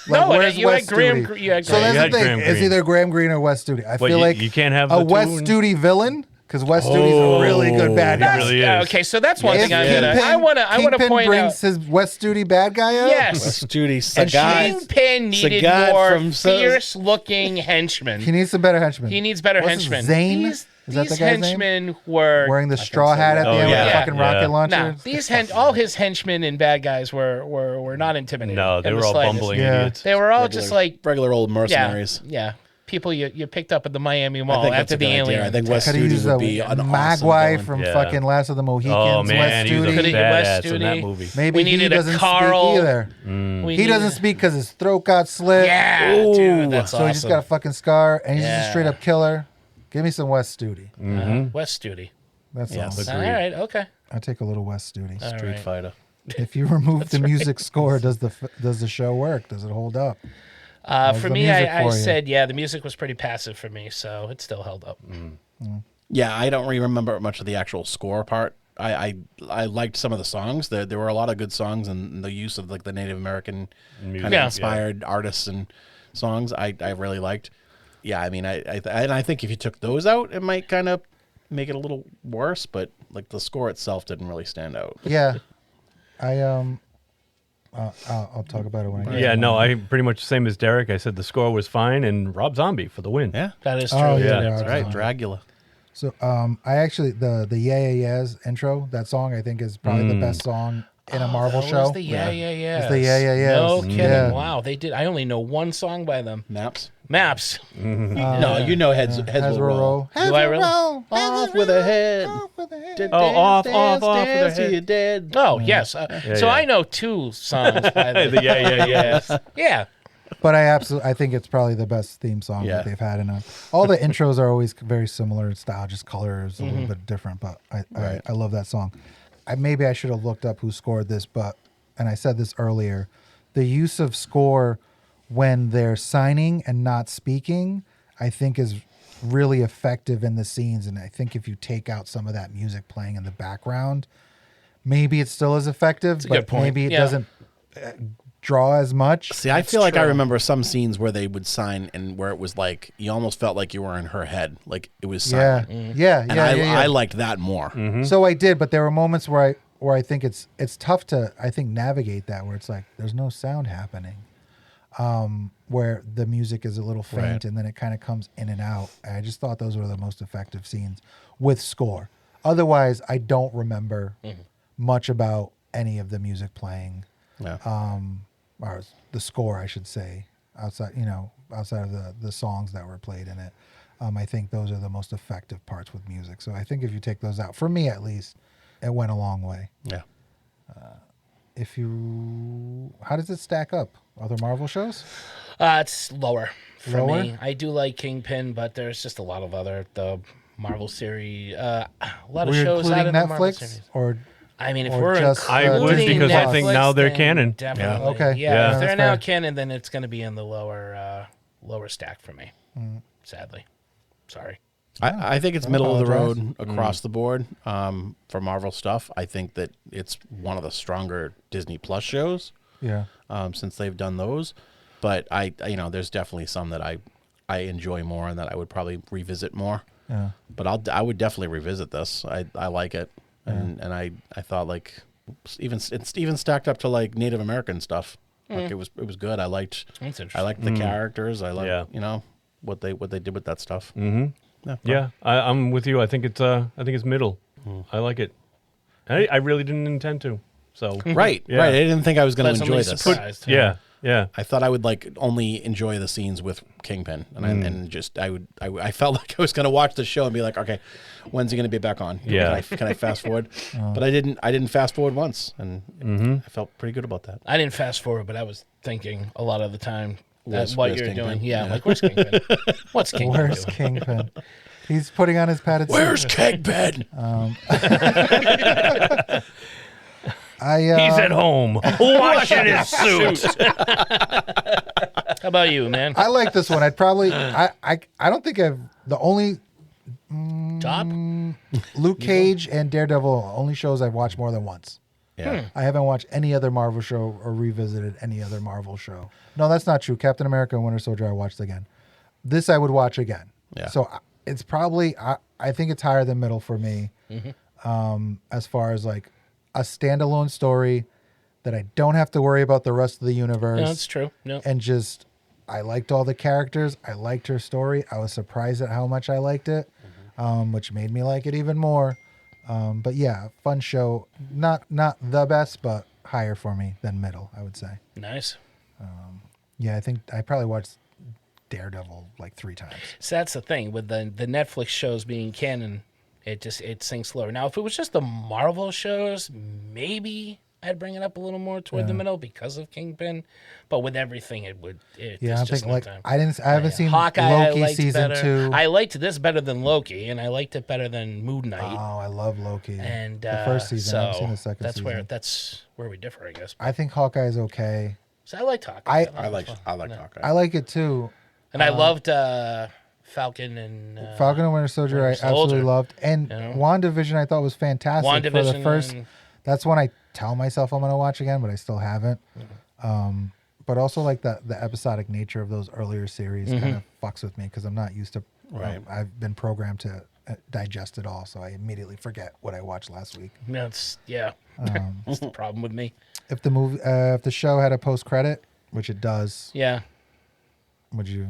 No, where's you Wes had Graham. Studi? You had So Graham. that's the thing. Graham It's Greene. either Graham Greene or Wes Studi. I What, feel like you can't have a the Wes two? Studi villain because Wes Studi's a really good bad guy. really is. Okay, so that's one If thing I want to Kingpin point brings out. his Wes Studi bad guy out. Yes, Judy and Sagat. Kingpin needed Sagat more from fierce-looking henchmen. He needs some better henchmen. He needs better What's his henchmen. Zane? These, Is that the these guy's name? henchmen were Wearing the straw hat at the end with yeah. the fucking Yeah. rocket launcher. No, these all his henchmen and bad guys were not intimidating. No, they in were the all slightest. bumbling Yeah. idiots. They were all just like regular old mercenaries. Yeah. People you picked up at the Miami I Mall think that's after a the good idea. alien. I think Wes Could have Studi used would be an awesome Magwai villain. from Yeah. fucking Last of the Mohicans. Oh man, Wes he was a Studi. Could've- Wes badass in that Studi. movie. Maybe We he needed a doesn't Carl. speak either. He doesn't speak because his throat got slit. Yeah, dude, that's So awesome. he just got a fucking scar, and he's just a Yeah. straight up killer. Give me some Wes Studi. Wes Studi. That's Yes. all. All right, okay. I take a little Wes Studi. All Street right. Fighter. If you remove the music score, does the show work? Does it hold up? For the me, music I for you? said, yeah, the music was pretty passive for me, so it still held up. Yeah, I don't really remember much of the actual score part. I liked some of the songs. There were a lot of good songs, and the use of like the Native American Music, kind Yeah. of inspired artists and songs I really liked. Yeah, I mean, I think if you took those out, it might kind of make it a little worse. But like the score itself didn't really stand out. Yeah, I'll talk about it when I get Yeah, to no, mine. I pretty much the same as Derek. I said the score was fine, and Rob Zombie for the win. Yeah, That is true. Oh, yeah, Yeah, that's right. Dragula. So I actually the Yeah Yeah Yeahs intro, that song I think is probably the best song in a Marvel That show. was the yeah. It's the Yeah Yeah Yeahs. No kidding. Yeah. Wow, they did. I only know one song by them. Maps. Maps. No, you know heads will roll. Do I really? Off with a head. Oh, off with a till head. you're dead. Oh, yes. So yeah. I know two songs by them. The yeah. Yes. Yeah. But I think it's probably the best theme song Yeah. that they've had in a. All the intros are always very similar in style, just colors a little bit different. But I love that song. Maybe I should have looked up who scored this, and I said this earlier, the use of score when they're signing and not speaking, I think is really effective in the scenes. And I think if you take out some of that music playing in the background, maybe it's still as effective, a but good point. maybe it Yeah. doesn't draw as much. See, I feel like I true. remember some scenes where they would sign and where it was like you almost felt like you were in her head, like it was Yeah, silent. yeah, And yeah. I liked that more. So I did, but there were moments where I think it's tough to navigate that, where it's like there's no sound happening, where the music is a little faint Right. and then it kind of comes in and out. I just thought those were the most effective scenes with score. Otherwise, I don't remember much about any of the music playing, Yeah. or the score, I should say, outside of the songs that were played in it. I think those are the most effective parts with music. So I think if you take those out, for me at least, it went a long way. Yeah. How does it stack up? Other Marvel shows? It's lower for Lower? me. I do like Kingpin, but there's just a lot of the Marvel series. A lot of We're shows out including of the Marvel Netflix, series. or I mean, if or we're just, I would, including because I think Netflix, now they're then canon. Definitely. Okay. Yeah, Yeah, if they're that's now fair. canon, then it's going to be in the lower stack for me. Sadly, sorry. I think it's middle of the apologize. road across the board for Marvel stuff. I think that it's one of the stronger Disney Plus shows yeah, since they've done those. But there's definitely some that I enjoy more and that I would probably revisit more. yeah. But I would definitely revisit this. I like it, and I thought like it's even stacked up to like Native American stuff. Like it was good. I liked That's interesting. I liked the characters. I liked Yeah. what they did with that stuff. Yeah, I'm with you. I think it's middle. I like it. I really didn't intend to. So Right. Yeah. I didn't think I was going to Pleasantly enjoy this. surprised. Yeah. Yeah. I thought I would like only enjoy the scenes with Kingpin, and I felt like I was going to watch the show and be like, okay, when's he going to be back on? Yeah. Can I fast forward? But I didn't fast forward once, and I felt pretty good about that. I didn't fast forward, but I was thinking a lot of the time Where's what you're Kingpin? doing. Yeah, Yeah. like where's Kingpin? What's Kingpin Where's doing? Kingpin? He's putting on his padded Where's suit. Kingpin? He's at home washing his suit. How about you, man? I like this one. I'd probably. I don't think I've the only Top? Luke Cage and Daredevil only shows I've watched more than once. Yeah. I haven't watched any other Marvel show or revisited any other Marvel show. No, that's not true. Captain America and Winter Soldier I watched again. This I would watch again. Yeah. So it's probably I think it's higher than middle for me. As far as like a standalone story that I don't have to worry about the rest of the universe. No, that's true. No. And just I liked all the characters. I liked her story. I was surprised at how much I liked it, which made me like it even more. But yeah, fun show. Not the best, but higher for me than middle, I would say. Nice. Yeah, I think I probably watched Daredevil like 3 times. So that's the thing with the Netflix shows being canon. It sinks lower. Now, if it was just the Marvel shows, maybe I'd bring it up a little more toward the middle because of Kingpin. But with everything, Yeah, I I think like time. I haven't seen Hawkeye, Loki I liked season better. 2. I liked this better than Loki, and I liked it better than Moon Knight. Oh, I love Loki. And the first season. I haven't seen the second that's season. That's where we differ, I guess. I think Hawkeye's okay. So I liked Hawkeye. I liked Hawkeye. I like it too. And I loved Falcon and Falcon and Winter Soldier, I Winter absolutely Soldier, loved. And you know? WandaVision, I thought was fantastic. For the WandaVision first, and- that's one I tell myself I'm going to watch again, but I still haven't. But also like the episodic nature of those earlier series kind of fucks with me because I'm not used to. Right. I've been programmed to digest it all, so I immediately forget what I watched last week. That's that's the problem with me. If the show had a post credit, which it does, Yeah. would you?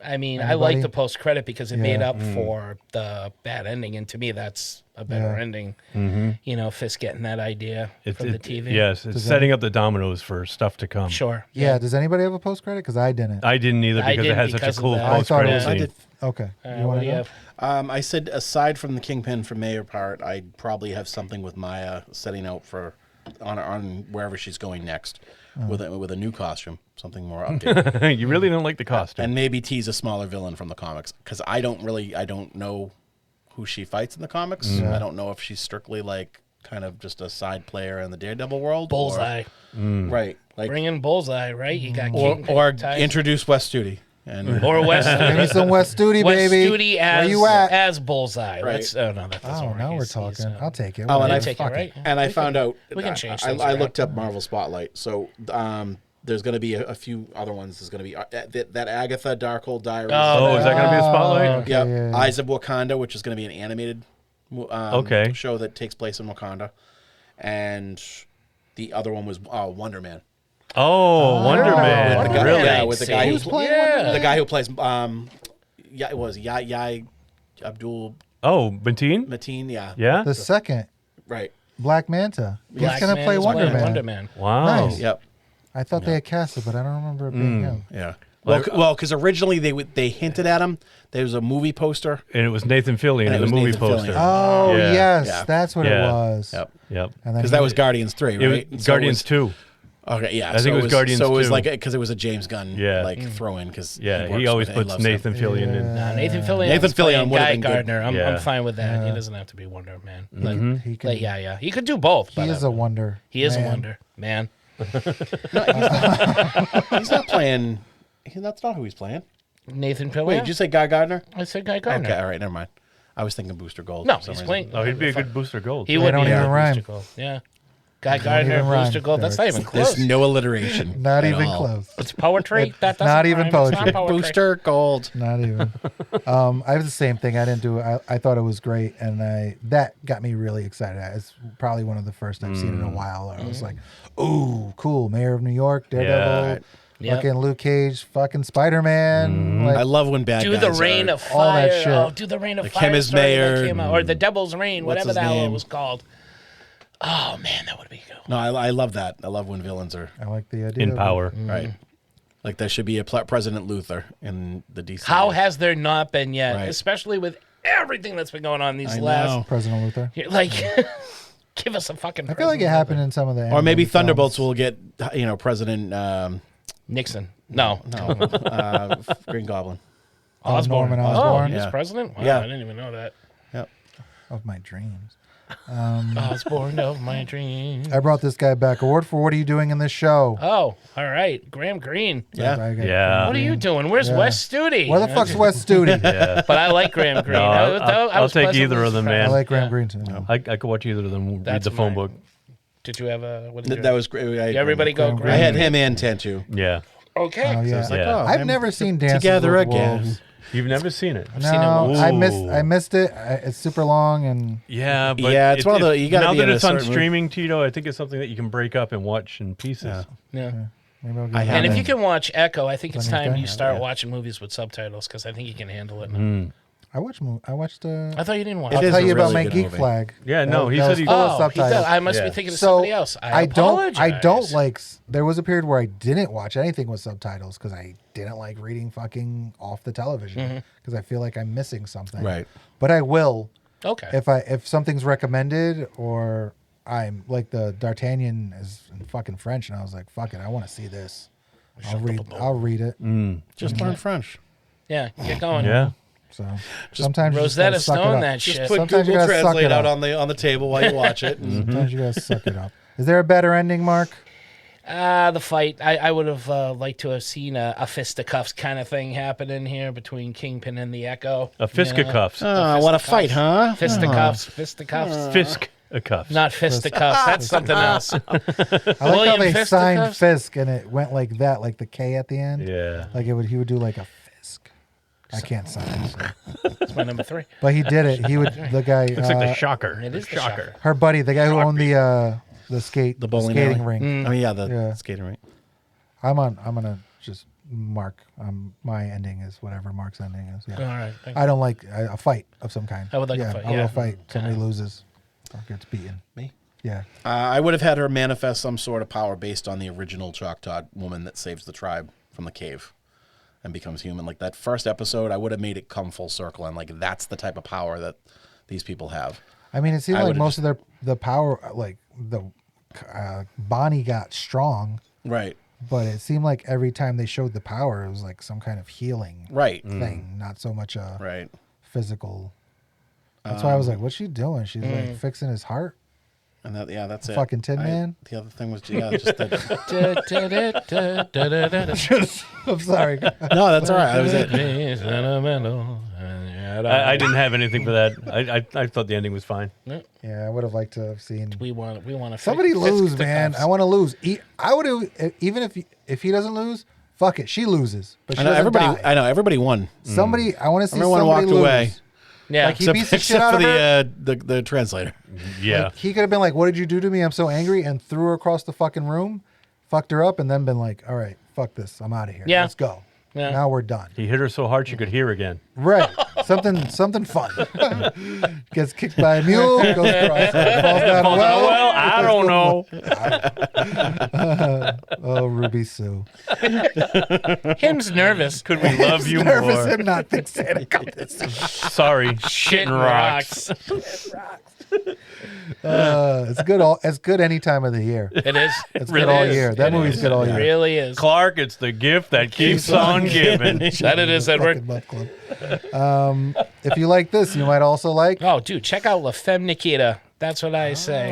I mean, I Anybody? like the post credit because it made Yeah. up for the bad ending, and to me, that's a better Yeah. ending. You know, Fisk getting that idea from the TV. Yes, it's setting up the dominoes for stuff to come. Sure. Yeah. Does anybody have a post credit? Because I didn't. I didn't either I because it didn't has such because a of cool that. I post thought it credit was. I scene. did. Okay. What wanna do you go? have? I said aside from the Kingpin for Mayor part, I'd probably have something with Maya setting out for on wherever she's going next with a new costume, something more updated, You really don't like the costume. and maybe tease a smaller villain from the comics because I don't know who she fights in the comics. I don't know if she's strictly like kind of just a side player in the Daredevil world. Bullseye. Right? Like Bring in Bullseye, right? You got or Kingpin ties- introduce West Studi and or West Give me some West Studi, West baby. Studi Where as you at? as Bullseye. Right. Let's, oh no, that doesn't Oh, work. now we're He's, talking. I'll take it. Oh, and Whatever. I take it, Fuck right? And I found out we can change I things I around. looked up Marvel Spotlight. So there's going to be a few other ones. There's going to be that Agatha Darkhold Diaries. Oh, is that going to be a spotlight? okay, Yep. yeah. Eyes of Wakanda, which is going to be an animated Okay. show that takes place in Wakanda. And the other one was Wonder Man. Oh, Wonder Man. With the guy, Really? yeah, with the guy Who's playing the guy who plays yeah, it was Yai Abdul Oh, Mateen? Mateen, yeah. Yeah? The second Right. Black Manta. He's Black gonna Man play is Wonder playing Man. Wonder Man. Wow. Nice. Yep. I thought they had cast it, but I don't remember it being him. Yeah. Well, because originally they hinted at him. There was a movie poster. And it was Nathan Fillion And it in the was movie Nathan poster. Fillion. Oh Yeah. yes, Yeah. that's what Yeah. it was. Yep. Yep. And then Because he- that was Guardians 3, It was right? So Guardians 2. Okay, yeah. I think it was Guardians So it was 2. like because it was a James Gunn Yeah. throw in because Yeah, he always puts Nathan Fillion in. Nathan Fillion. Nathan is playing Fillion would've Guy been good. Gardner. I'm Yeah. fine with that. He doesn't have to be Wonder Man. Like, he can. like, yeah. He could do both. He but, is a wonder. He is man. a wonder man. He's not playing. That's not who he's playing. Nathan Fillion. Wait, did you say Guy Gardner? I said Guy Gardner. Okay, all right, never mind. I was thinking Booster Gold. No, for some he's reason. playing. Oh, he'd be a good Booster Gold. He would don't be even a rhyme. Booster Gold. Yeah. Guy Gardner, even rhyme, Booster Gold. That's not Derek. even close. There's no alliteration. Not at even all. close. It's poetry. That doesn't Not even rhyme. It's poetry. not poetry. Booster Gold. Not even. I have the same thing. I didn't do it. I thought it was great, and that got me really excited. It's probably one of the first I've seen in a while. I was like, "Ooh, cool! Mayor of New York, Daredevil, Yeah. Yep. fucking Luke Cage, fucking Spider-Man." Like, I love when bad Do guys the Rain are, of all that Fire. shit. Oh, do the Rain of Like Fire. him as story that mayor. came out. Or the Devil's Reign, What's whatever his the hell it name? was called. Oh man, that would be cool. No, I love that. I love when villains are I like the idea In of it. power. right. Like there should be a President Luther in the DC. How has there not been yet? Right. Especially with everything that's been going on these I last. know. President Luther. Like, give us a fucking. I feel like it happened in some of the. Or maybe animated Thunderbolts films. will get President Nixon. No. Green Goblin. Osborn. Norman Oh, Osborn. he's Yeah. president? Wow, Yeah. I didn't even know that. Yep. Of my dreams. Osborn of my dreams. I brought this guy back. Award for what are you doing in this show? Oh, all right. Graham Greene. Yeah. I got Yeah. What are you doing? Where's Yeah. Wes Studi? Where the fuck's West Studi? Yeah. But I like Graham Greene. No, I I'll was take pleasantly either of them, surprised. I man. like Graham Greene too. I could watch either of them read That's the phone mine. book. Did you have a? What did you That was great. Did everybody go Graham I Graham? had him and Tantu. Yeah. Okay. Oh yeah. Like, Yeah. oh, I've him never seen Dances together with again. Wolves. You've never seen it? seen it No, once. I missed it. It's super long and Yeah, but Yeah, it's one of the- you gotta now be that in a it's on certain mood. streaming, Tito, I think it's something that you can break up and watch in pieces. Yeah. maybe I'll give I it a And if go. you can watch Echo, I think it's Plenty of time time. you start Yeah. watching movies with subtitles because I think you can handle it. I watched. I thought you didn't watch It I'll is tell a you about really my good Geek movie. Flag. Yeah, no, he That said was he. full of Oh, he subtitles. does. I must Yeah. be thinking of So somebody else. I don't apologize. like. There was a period where I didn't watch anything with subtitles because I didn't like reading fucking off the television because I feel like I'm missing something. Right. But I will Okay. if something's recommended or I'm like the D'Artagnan is in fucking French and I was like fuck it I want to see this. I'll read it. Just learn French. Yeah, get going. Yeah. So sometimes you just Rosetta gotta suck it Stone up. that Just shit. put Sometimes you Google gotta suck Translate it out up. on the table while you watch it. And Sometimes you gotta suck it up. Is there a better ending, Mark? The fight. I would have liked to have seen a fisticuffs kind of thing happen in here between Kingpin and the Echo. A fisticuffs. I want to fight, huh? Fisticuffs. Fisk a cuffs. Not fisticuffs. That's something else. I like how William they signed Fisticuffs? Fisk and it went like that, like the K at the end. Yeah. Like he would do like a Fisk. I can't sign. So. That's my number 3. But he did it. He would the guy. It's like the shocker. It is the shocker. Her buddy, the guy who owned the bowling skating alley. rink. Oh yeah, the Yeah. skating rink. I'm gonna just mark. My ending is whatever Mark's ending is. Yeah. All right. Thank I don't like a fight of some kind. I would like a yeah, fight, I yeah. will fight. Somebody loses or gets beaten. Me? Yeah. I would have had her manifest some sort of power based on the original Choctaw woman that saves the tribe from the cave and becomes human. Like that first episode, I would have made it come full circle, and like that's the type of power that these people have. I mean, it seemed I like would've most of the power, like the Bonnie got strong, Right. but it seemed like every time they showed the power, it was like some kind of healing Right. thing, not so much a Right. physical. That's why I was like, "What's she doing? She's like fixing his heart." And that's it. Fucking Tin Man? The other thing was just that. I'm sorry. No, that's all right. That was it. I didn't have anything for that. I thought the ending was fine. Yeah, I would have liked to have seen We want to somebody lose, man. I want to lose. I would have even if he doesn't lose. Fuck it, she loses, but she I know doesn't everybody. die. I know everybody won. Somebody, I want to see Everyone somebody walked lose. away. Yeah. Like he beats the shit Except out for of her. the translator. Yeah. Like, he could have been like, "What did you do to me? I'm so angry," and threw her across the fucking room, fucked her up, and then been like, "All right, fuck this, I'm out of here. Yeah. Let's go. Yeah. Now we're done." He hit her so hard she could hear again. Right, something fun. Gets kicked by a mule, goes across, falls down a well. I don't know. Oh, Ruby Sue. Him's nervous. Could we love you Nervous more? and not think Santa comes. Sorry, shit rocks. It's good. It's good any time of the year. It is. It's really good all is. year. That movie's good all It year. really is. Clark, it's the gift that keeps on giving. That it is, Edward. Fucking Love Club. If you like this, you might also like. Oh, dude, check out La Femme Nikita. That's what I say.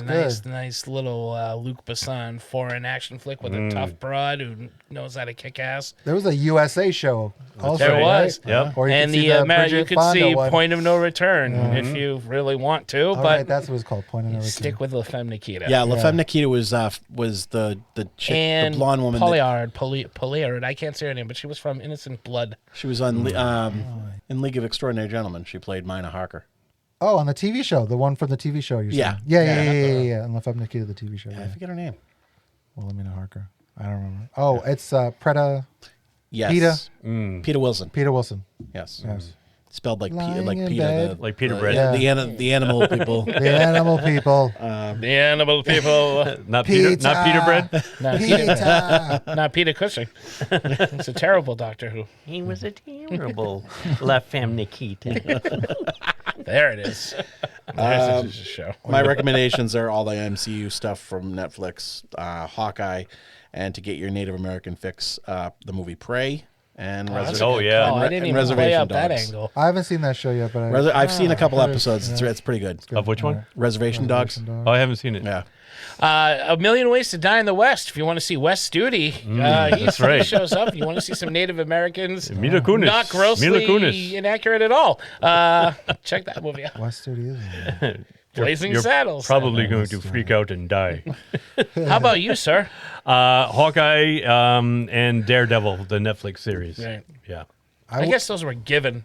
that's nice little Luc Besson foreign action flick with a tough broad who knows how to kick ass. There was a USA show. Also, There was. right? Yep. Or you And could see you Bridget could Fonda see one. Point of No Return if you really want to, All but right, that's what it's called. Point of No Return. stick with La Femme Nikita. Yeah, La Femme Nikita was the chick, And the blonde woman. Poliard. I can't say her name, but she was from Innocent Blood. She was on in League of Extraordinary Gentlemen. She played Mina Harker. Oh, on the TV show, the one from the TV show. You're Yeah. saying? Yeah. And La Femme Nikita, the TV show. I Yeah. forget her name. Well, let me know Harker. I don't remember. Oh, it's Preta. Yes. Peter. Peter Wilson. Peter Wilson. Yes. Yes. Spelled like Lying in Peter, bed. Like Peter the, Bread. the animal people. The animal people. The animal people. Not Peter Bread. Not Peter. Not Peter Cushing. It's a terrible Doctor Who. He was a terrible La Femme Nikita. There it is. There's a show. My recommendations are all the MCU stuff from Netflix, Hawkeye, and to get your Native American fix, the movie Prey. And Oh, that's a Oh, good yeah. call. I and didn't and even play Reservation up that Dogs. angle. I haven't seen that show yet, but I've seen a couple heard episodes. yeah. It's pretty good. Of which one? Reservation Dogs. Oh, I haven't seen it. Yeah. A Million Ways to Die in the West. If you want to see Wes Studi, that's right. he shows up. You want to see some Native Americans, Mila Kunis. not grossly Mila Kunis. inaccurate at all. Check that movie out. West Studios. Blazing You're Saddles. probably going to freak out and die. How about you, sir? Hawkeye and Daredevil, the Netflix series. Right. Yeah. I guess those were given.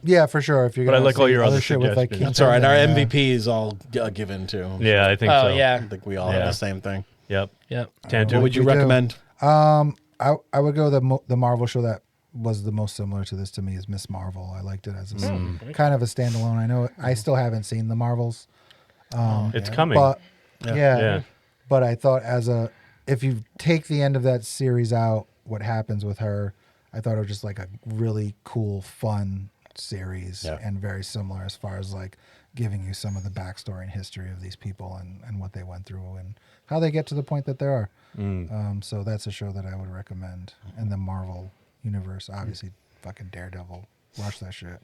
Yeah, for sure. If you're But I gonna like all see your other shit with like suggestions. Kingpin, That's all right. Our yeah. MVP is all given too. Yeah, I think so. yeah. I think we all have the same thing. Yep. Yep. Tantu. What would you We do. recommend? I would go the Marvel show that was the most similar to this to me is Miss Marvel. I liked it as a kind of a standalone. I know I still haven't seen the Marvels, It's coming. but Yeah. but I thought if you take the end of that series out, what happens with her, I thought it was just like a really cool, fun series and very similar as far as like giving you some of the backstory and history of these people and what they went through and how they get to the point that they are. So that's a show that I would recommend. And the Marvel universe, obviously, fucking Daredevil. Watch that shit.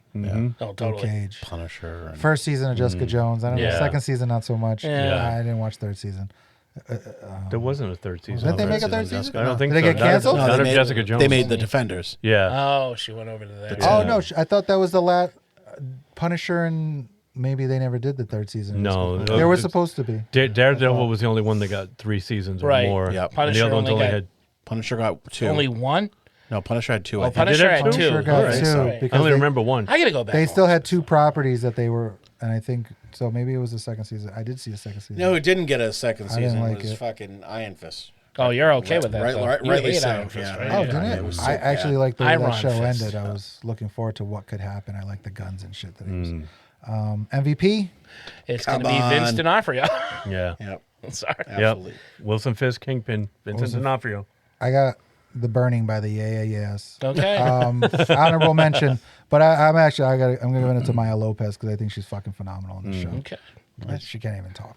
Oh, totally. Luke Cage. Punisher. And First season of Jessica Jones. I don't know. Yeah. Second season, not so much. Yeah. I didn't watch third season. There wasn't a third season. Didn't they of make a it. third season? I don't think Did they so. get canceled? None of they made, Jessica Jones. They made The Defenders. Yeah. Oh, she went over to that. Oh no, I thought that was the last Punisher, and maybe they never did the third season. No, they were it's- supposed to be. Daredevil was the only one that got 3 seasons or Right. more. Yep. And Punisher the other ones only only got- had. Punisher got 2. Only one? No, Punisher had 2. Oh, I think. Punisher had have two? two. Punisher got Alright, two sorry. I because only they, remember one. I gotta go back. they still had two properties that they were, and I think so. Maybe it was the second season. I did see a second season. No, who didn't get a second I didn't season like was it. fucking Iron Fist. Oh, you're okay with that? Right- though. right- You rightly hate so, Iron Fist, yeah. right? Oh, Yeah. didn't It it? was so I actually bad. liked the way Iron that show Fist. ended. I was looking forward to what could happen. I liked the guns and shit that it was. MVP. It's going to Come be Vince on. D'Onofrio. Yeah. Yep. Sorry. Absolutely. Yep. Wilson Fisk, Kingpin, Vincent D'Onofrio. I got The Burning by the Yes. Okay. Honorable mention, but I'm giving it to Maya Lopez because I think she's fucking phenomenal in the show. okay. She can't even talk.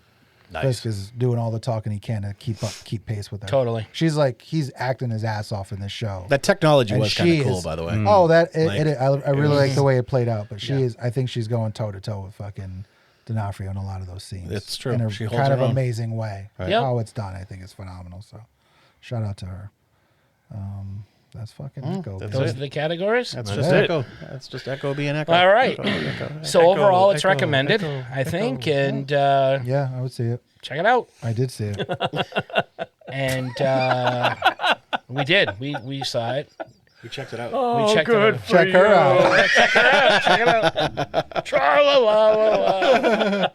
Nice. Fisk is doing all the talking he can to keep pace with her. Totally. He's acting his ass off in this show. That technology And was kind she of cool, is- by the way. Oh, I really was- like the way it played out. But I think she's going toe to toe with fucking D'Onofrio in a lot of those scenes. It's true. In a She holds kind her of own. amazing way. Right. Yep. How it's done, I think, is phenomenal. So, shout out to her. That's fucking Echo. that's baby. Those are the categories? That's That's just it. Echo. That's just Echo being Echo. All right. Echo. So Echo, overall, it's Echo, recommended, Echo, I think, Echo. and Yeah, I would see it. check it out. I did see it. And we did. We saw it. We checked it out. We checked it out. Check her out. Check it out. Tra-la-la-la-la.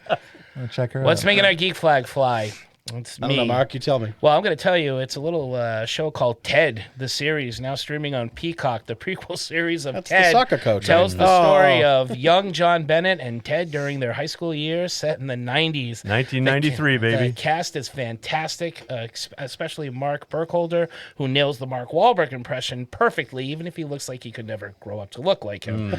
Check her What's out. making our geek flag fly? It's I me. don't know, Mark. You tell me. Well, I'm going to tell you, it's a little show called Ted, the series, now streaming on Peacock. The prequel series of That's the Ted soccer coach. tells the Oh. story of young John Bennett and Ted during their high school years, set in the 90s. 1993, baby. The cast is fantastic, especially Mark Burkholder, who nails the Mark Wahlberg impression perfectly, even if he looks like he could never grow up to look like him.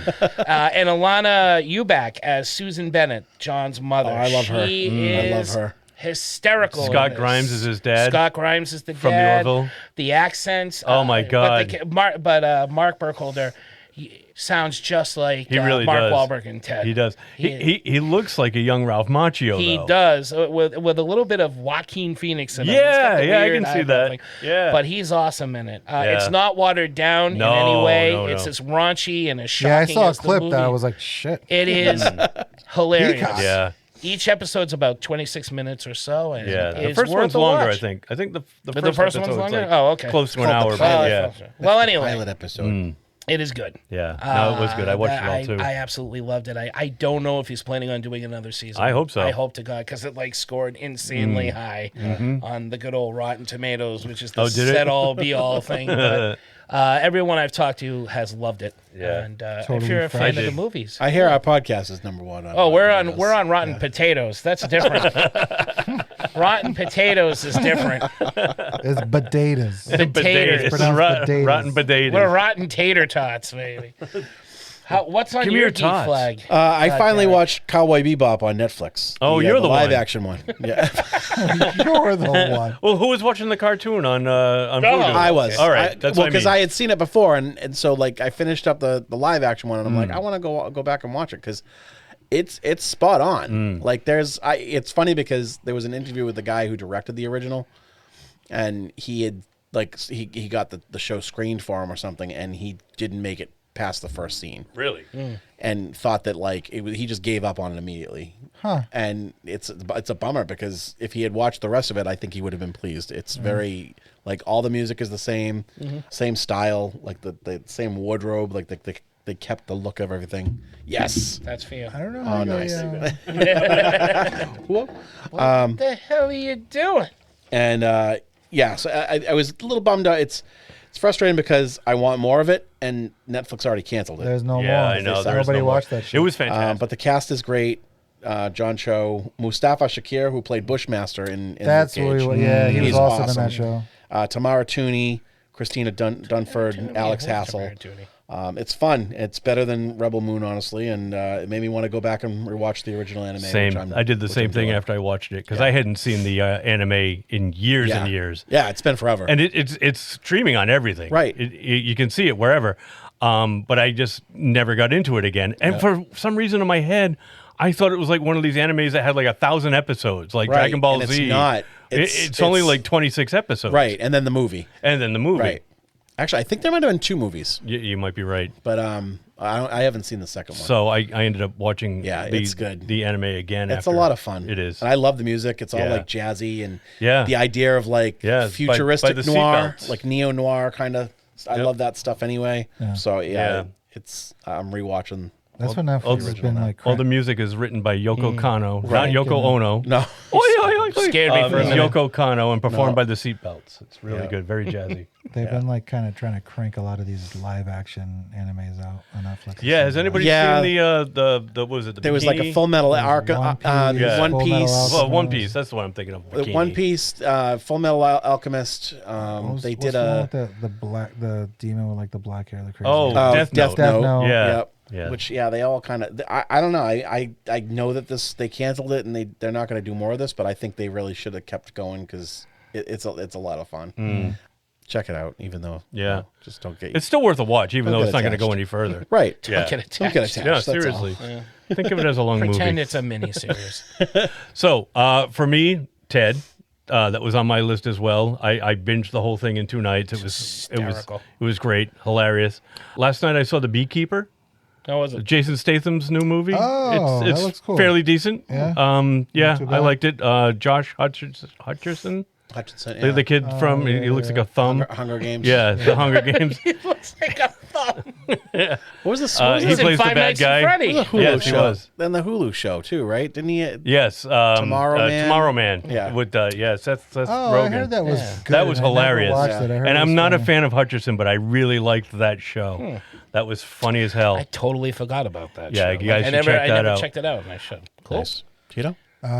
And Alana Eubank as Susan Bennett, John's mother. Oh, I love her. She I love is her. hysterical. in Scott this. Grimes is his dad. Scott Grimes is the From the dad. Orville. The accents. Oh, my God. But Mark Burkholder he sounds just like He really Mark does. Wahlberg and Ted. He does. He looks like a young Ralph Macchio, He though. does with a little bit of Joaquin Phoenix in it. Yeah, He's got the yeah, I weird can see eyebrow that. thing. Yeah. But he's awesome in it. Yeah. It's not watered down No, in any way. no, It's no. as raunchy and as shocking Yeah, I saw a as the clip movie. that I was like, shit. It is hilarious. Peacock. Yeah. Each episode's about 26 minutes or so, and Yeah. The it's first worth one's a longer, watch. I think. I think the The first first one's episode's longer? like Oh, okay. close to an Called hour. the But pilot. yeah. Well, anyway, Pilot episode. It is good. Yeah. No, it was good. I watched it all, too. I absolutely loved it. I don't know if he's planning on doing another season. I hope so. I hope to God, because it like scored insanely high on the good old Rotten Tomatoes, which is the set-all, be-all thing. But everyone I've talked to has loved it. Yeah. And if you're a fan of the movies. I hear our podcast is number one. We're on Rotten Potatoes. That's different. Rotten Potatoes is different. It's potatoes. Potatoes. Rotten potatoes. We're rotten tater tots, baby. What's on Give me your your geek tots. flag? I finally watched Cowboy Bebop on Netflix. Oh, you're the live one. action one. Yeah, You're the one. Well, who was watching the cartoon on Voodoo? I was. All right, that's what I because mean. I had seen it before, and so like I finished up the live action one, and I'm like, I want to go back and watch it because it's spot on. Like it's funny because there was an interview with the guy who directed the original, and he had he got the show screened for him or something, and he didn't make it past the first scene. Really? And thought that he just gave up on it immediately. And it's a bummer because if he had watched the rest of it, I think he would have been pleased. It's very all the music is the same, same style, like the same wardrobe, like they kept the look of everything. Yes, That's for you. I don't know. Oh, nice. What the hell are you doing? And so I was a little bummed out. It's frustrating because I want more of it, and Netflix already canceled it. There's no more. I know. There's Nobody no more. watched that shit. It was fantastic. But the cast is great. John Cho, Mustafa Shakir, who played Bushmaster in That's Luke what Cage. he was He's awesome in awesome. that show. Tamara Tooney, Christina Dunford, and Alex Hassel. It's fun. It's better than Rebel Moon, honestly, and it made me want to go back and rewatch the original anime. Same. I did the same thing after I watched it because I hadn't seen the anime in years and years. Yeah, it's been forever. And it's streaming on everything. Right. You can see it wherever. But I just never got into it again. And for some reason in my head, I thought it was like one of these animes that had like 1,000 episodes, like Dragon Ball and Z. It's not. It's only like 26 episodes. Right, and then the movie. Right. Actually, I think there might have been 2 movies. You might be right. But I haven't seen the second one. So I ended up watching it's good. the anime again. It's a lot of fun. It is. And I love the music. It's all like jazzy and Yeah. the idea of like futuristic by the noir, seatbelts. like neo-noir kind of. I love that stuff anyway. Yeah. So Yeah. I'm rewatching. That's when Netflix has been like. All the music is written by Yoko Kanno, not Right. Yoko Ono. No. Scared me for a It's minute. Yoko Kanno and performed by the Seatbelts. It's really good, very jazzy. They've been like kind of trying to crank a lot of these live action animes out on Netflix. Yeah, has anybody Yeah. seen the what was it? The There was like a Bikini? Full Metal One Piece. Full One Metal Piece. Alchemist. Well, One Piece. That's what I'm thinking of. Bikini. One Piece, Full Metal Alchemist. They did the demon with like the black hair, the crazy. Oh, hair. Death Note. Death Note. Yeah. Yep. Yeah. Which they all kind of. I don't know. I know that they canceled it and they're not going to do more of this, but I think they really should have kept going because it's a lot of fun. Check it out, even though just don't get. It's still worth a watch, even Don't though get it's not going to go attached. any further. Right. Yeah. Don't get attached. Don't get attached. Yeah, that's all. seriously. Think of it as a long Pretend movie. it's a miniseries. So, for me, Ted, that was on my list as well. I binged the whole thing in 2 nights. It was great, hilarious. Last night I saw The Beekeeper. How was it? Jason Statham's new movie. Oh, it's that looks cool. fairly decent. Yeah? Yeah, too I bad. liked it. Josh Hutcherson, Hutchinson, the kid from he looks like a thumb. Hunger Games. Yeah, the Hunger Games. He looks like a thumb. What was this? He He's in plays the Five bad Nights at guy. Freddy. The Hulu Yes, he show. was. Then the Hulu show too, right? Didn't he? Yes, Tomorrow Man? Tomorrow Man. Yeah. with Seth Oh, Rogen. I heard that was good. That was and I never hilarious. watched it. I heard And it I'm was not a funny. fan of Hutcherson, but I really liked that show. That was funny as hell. I totally forgot about that. Yeah, show. you guys I should never, check I that never out. checked it out, and I should. Cool. Nice. Tito?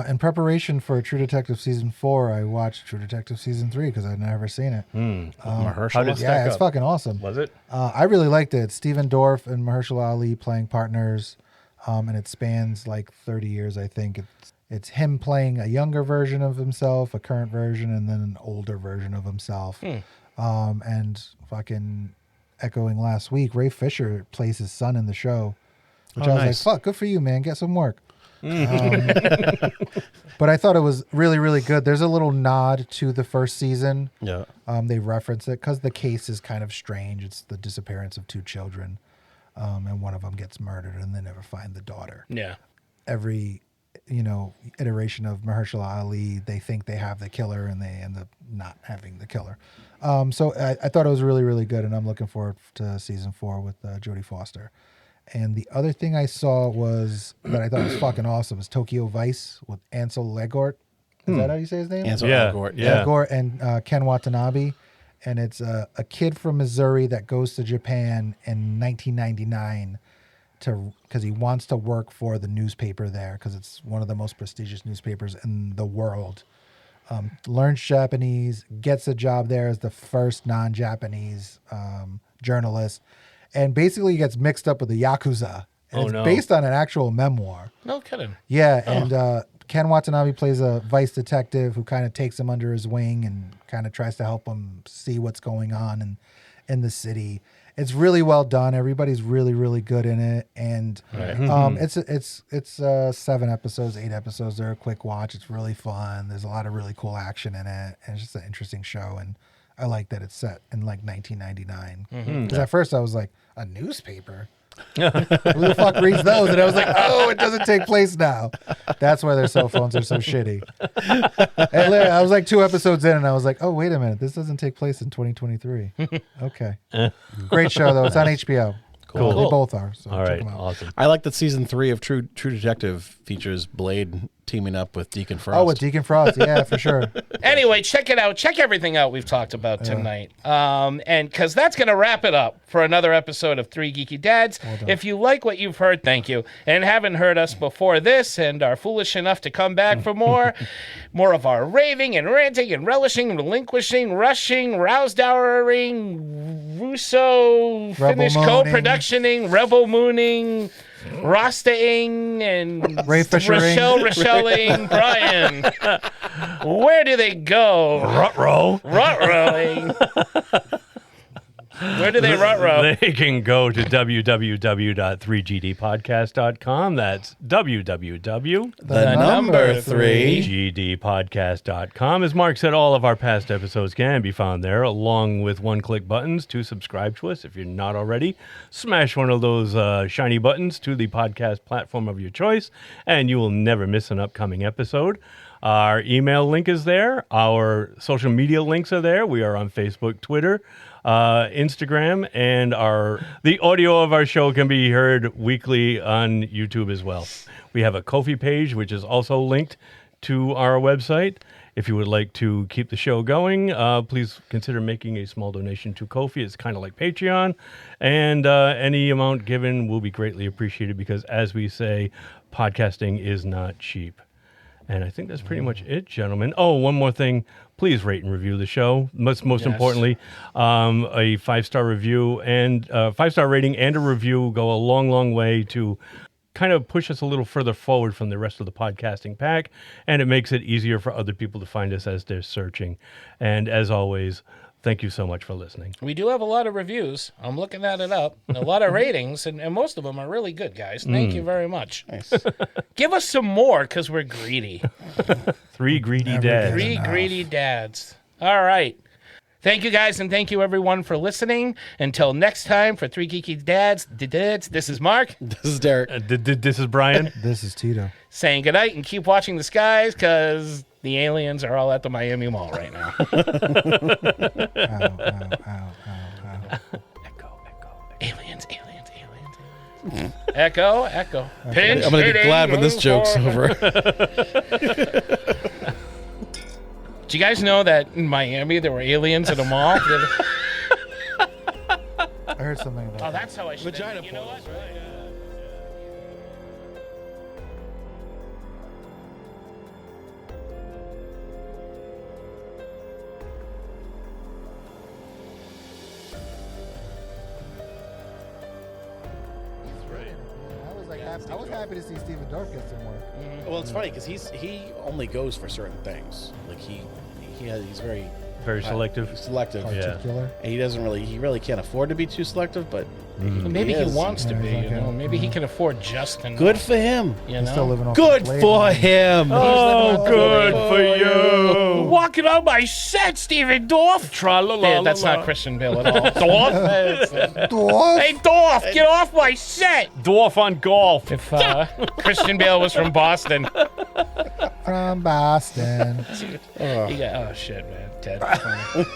In preparation for True Detective Season 4, I watched True Detective Season 3 because I'd never seen it. Mahershala? How did it Yeah, stack it's up? fucking awesome. Was it? I really liked it. Stephen Dorff and Mahershala Ali playing partners, and it spans like 30 years, I think. It's him playing a younger version of himself, a current version, and then an older version of himself. And fucking echoing last week, Ray Fisher plays his son in the show, which I was nice. like, fuck, good for you, man. Get some work. But I thought it was really, really good. There's a little nod to the first season. Yeah. They reference it because the case is kind of strange. It's the disappearance of 2 children, and one of them gets murdered, and they never find the daughter. Yeah. Every iteration of Mahershala Ali. They think they have the killer, and they end up not having the killer. So I thought it was really, really good, and I'm looking forward to season 4 with Jodie Foster. And the other thing I saw was that I thought was fucking awesome was Tokyo Vice with Ansel Elgort. Is that how you say his name? Ansel Elgort. Yeah. Elgort and Ken Watanabe. And it's a kid from Missouri that goes to Japan in 1999 because he wants to work for the newspaper there because it's one of the most prestigious newspapers in the world. Learns Japanese, gets a job there as the first non-Japanese journalist, and basically gets mixed up with the Yakuza. And it's based on an actual memoir. No kidding. Yeah, and Ken Watanabe plays a vice detective who kind of takes him under his wing and kind of tries to help him see what's going on in the city. It's really well done. Everybody's really, really good in it, and it's 7 episodes, 8 episodes. They're a quick watch. It's really fun. There's a lot of really cool action in it, and it's just an interesting show. And I like that it's set in like 1999. Because at first I was like, a newspaper? Who the fuck reads those? And I was like, oh, it doesn't take place now. That's why their cell phones are so shitty. And I was like 2 episodes in, and I was like, oh, wait a minute, this doesn't take place in 2023. Okay, great show though. It's on HBO. Cool. They both are. So All check right, them out. awesome. I like that season 3 of True Detective features Blade teaming up with Deacon Frost. Oh, with Deacon Frost, yeah, for sure. Anyway, check it out. Check everything out we've talked about tonight. And because that's going to wrap it up for another episode of Three Geeky Dads. If you like what you've heard, thank you. And haven't heard us before this and are foolish enough to come back for more of our raving and ranting and relishing, relinquishing, rushing, rouse-dowering, Russo, Finnish co-productioning, rebel mooning, Rasta-ing, and Ray Fisher-ing. Rochelling, Brian. Where do they go? Rut-rowing. Where do they rut-row? They can go to www.3gdpodcast.com. That's www. The number 3. gdpodcast.com. As Mark said, all of our past episodes can be found there, along with one-click buttons to subscribe to us. If you're not already, smash one of those shiny buttons to the podcast platform of your choice, and you will never miss an upcoming episode. Our email link is there. Our social media links are there. We are on Facebook, Twitter, Instagram, and the audio of our show can be heard weekly on YouTube as well. We have a Ko-fi page, which is also linked to our website. If you would like to keep the show going, please consider making a small donation to Ko-fi. It's kind of like Patreon, and any amount given will be greatly appreciated because, as we say, podcasting is not cheap. And I think that's pretty much it, gentlemen. Oh, one more thing. Please rate and review the show. Most importantly, a 5-star review and 5-star rating and a review go a long, long way to kind of push us a little further forward from the rest of the podcasting pack. And it makes it easier for other people to find us as they're searching. And as always, thank you so much for listening. We do have a lot of reviews. I'm looking at it up. A lot of ratings, and most of them are really good, guys. Thank you very much. Nice. Give us some more, because we're greedy. 3 greedy dads. 3 greedy dads. All right. Thank you, guys, and thank you, everyone, for listening. Until next time, for 3 Geeky Dads, this is Mark. This is Derek. This is Brian. This is Tito. Saying goodnight and keep watching the skies, because the aliens are all at the Miami Mall right now. Ow. Echo. Aliens. Echo. Pinch I'm going to be glad when this joke's hitting over. Do you guys know that in Miami there were aliens at a mall? I heard something about Oh, that's how I should. Vagina You know what? portals, right? I was happy to see Stephen Dorff get some work. Well, it's funny because he only goes for certain things. Like he's very Very selective. Selective. Particular. And he really can't afford to be too selective, but Maybe he is. wants to Yeah, be. he's You like know, a- maybe he can afford just enough. Good for him. You He's know? still living off Good the flavor. for him. Oh, good for you. Walking on my set, Steven Dorff. Tra-la-la-la-la. Yeah, that's not Christian Bale at all. Dorff? Dwarf? Hey, Dorff, get off my set. Dwarf on golf. If Christian Bale was from Boston. From Boston. Oh, shit, man. Ted.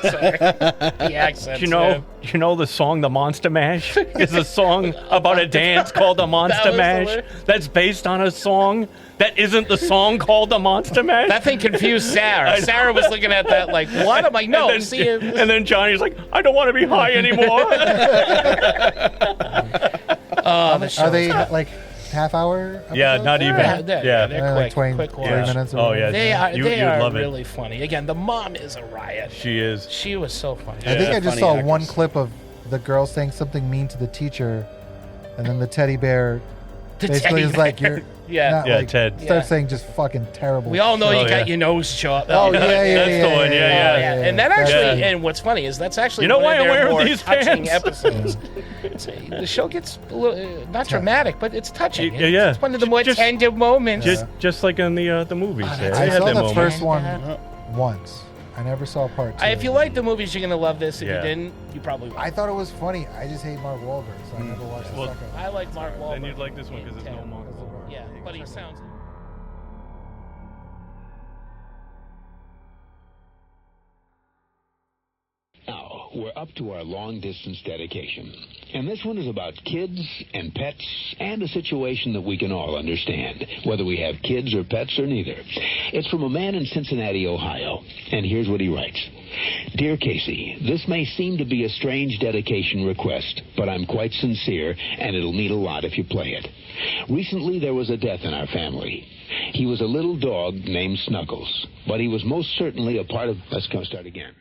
Sorry. The accents, You man. know the song "The Monster Mash" is a song about a dance called "The Monster was Mash." hilarious. That's based on a song that isn't the song called "The Monster Mash." That thing confused Sarah. Sarah was looking at that like, what? I'm like, no, and see it. then, and then Johnny's like, "I don't want to be high anymore." Oh, the show. Are they like half hour? Yeah, episodes? not even. They're Yeah. Like quick, 20, quick 30 watch. minutes. or Oh whatever. yeah. They are, You'd they are love really funny. Again, the mom is a riot. She is. She was so funny. I think I just funny saw actress. one clip of the girl saying something mean to the teacher, and then the teddy bear The basically teddy is like, bear. you're Yeah. not, Yeah, like, Ted. starts Yeah. saying just fucking terrible. We all know Oh, you got yeah. your nose chopped. Oh, yeah, That's the one, yeah. And that actually, Yeah. and what's funny is that's actually You know one why of I'm their wearing more these touching pants? episodes. The show gets a little, not dramatic, but it's touching. Yeah, yeah. It's one of the more Just- tender moments. Just like in the movies. There. I They had saw their the moments. first one once. I never saw part two. If you like the movies, you're gonna love this. If Yeah. you didn't, you probably won't. I thought it was funny. I just hate Mark Wahlberg, so I never watched the Well, second one. I like Mark Wahlberg. Then you'd like this one because it's no Mark. Yeah, but he sounds. Now, we're up to our long-distance dedication. And this one is about kids and pets and a situation that we can all understand, whether we have kids or pets or neither. It's from a man in Cincinnati, Ohio. And here's what he writes. Dear Casey, this may seem to be a strange dedication request, but I'm quite sincere, and it'll mean a lot if you play it. Recently, there was a death in our family. He was a little dog named Snuggles, but he was most certainly a part of... Let's go start again.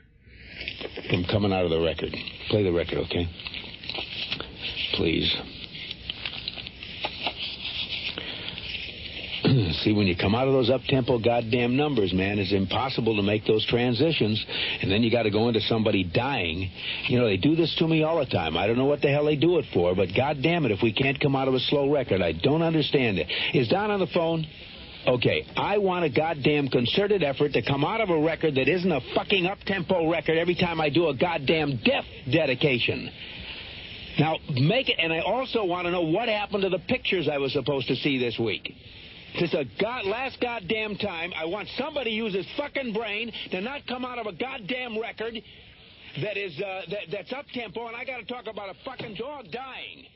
I'm coming out of the record. Play the record, okay? Please. See, when you come out of those up-tempo goddamn numbers, man, it's impossible to make those transitions, and then you got to go into somebody dying. You know, they do this to me all the time. I don't know what the hell they do it for, but goddamn it, if we can't come out of a slow record, I don't understand it. Is Don on the phone? Okay, I want a goddamn concerted effort to come out of a record that isn't a fucking up-tempo record every time I do a goddamn death dedication. Now, make it, and I also want to know what happened to the pictures I was supposed to see this week. This is last goddamn time. I want somebody to use his fucking brain to not come out of a goddamn record that is that's up-tempo, and I got to talk about a fucking dog dying.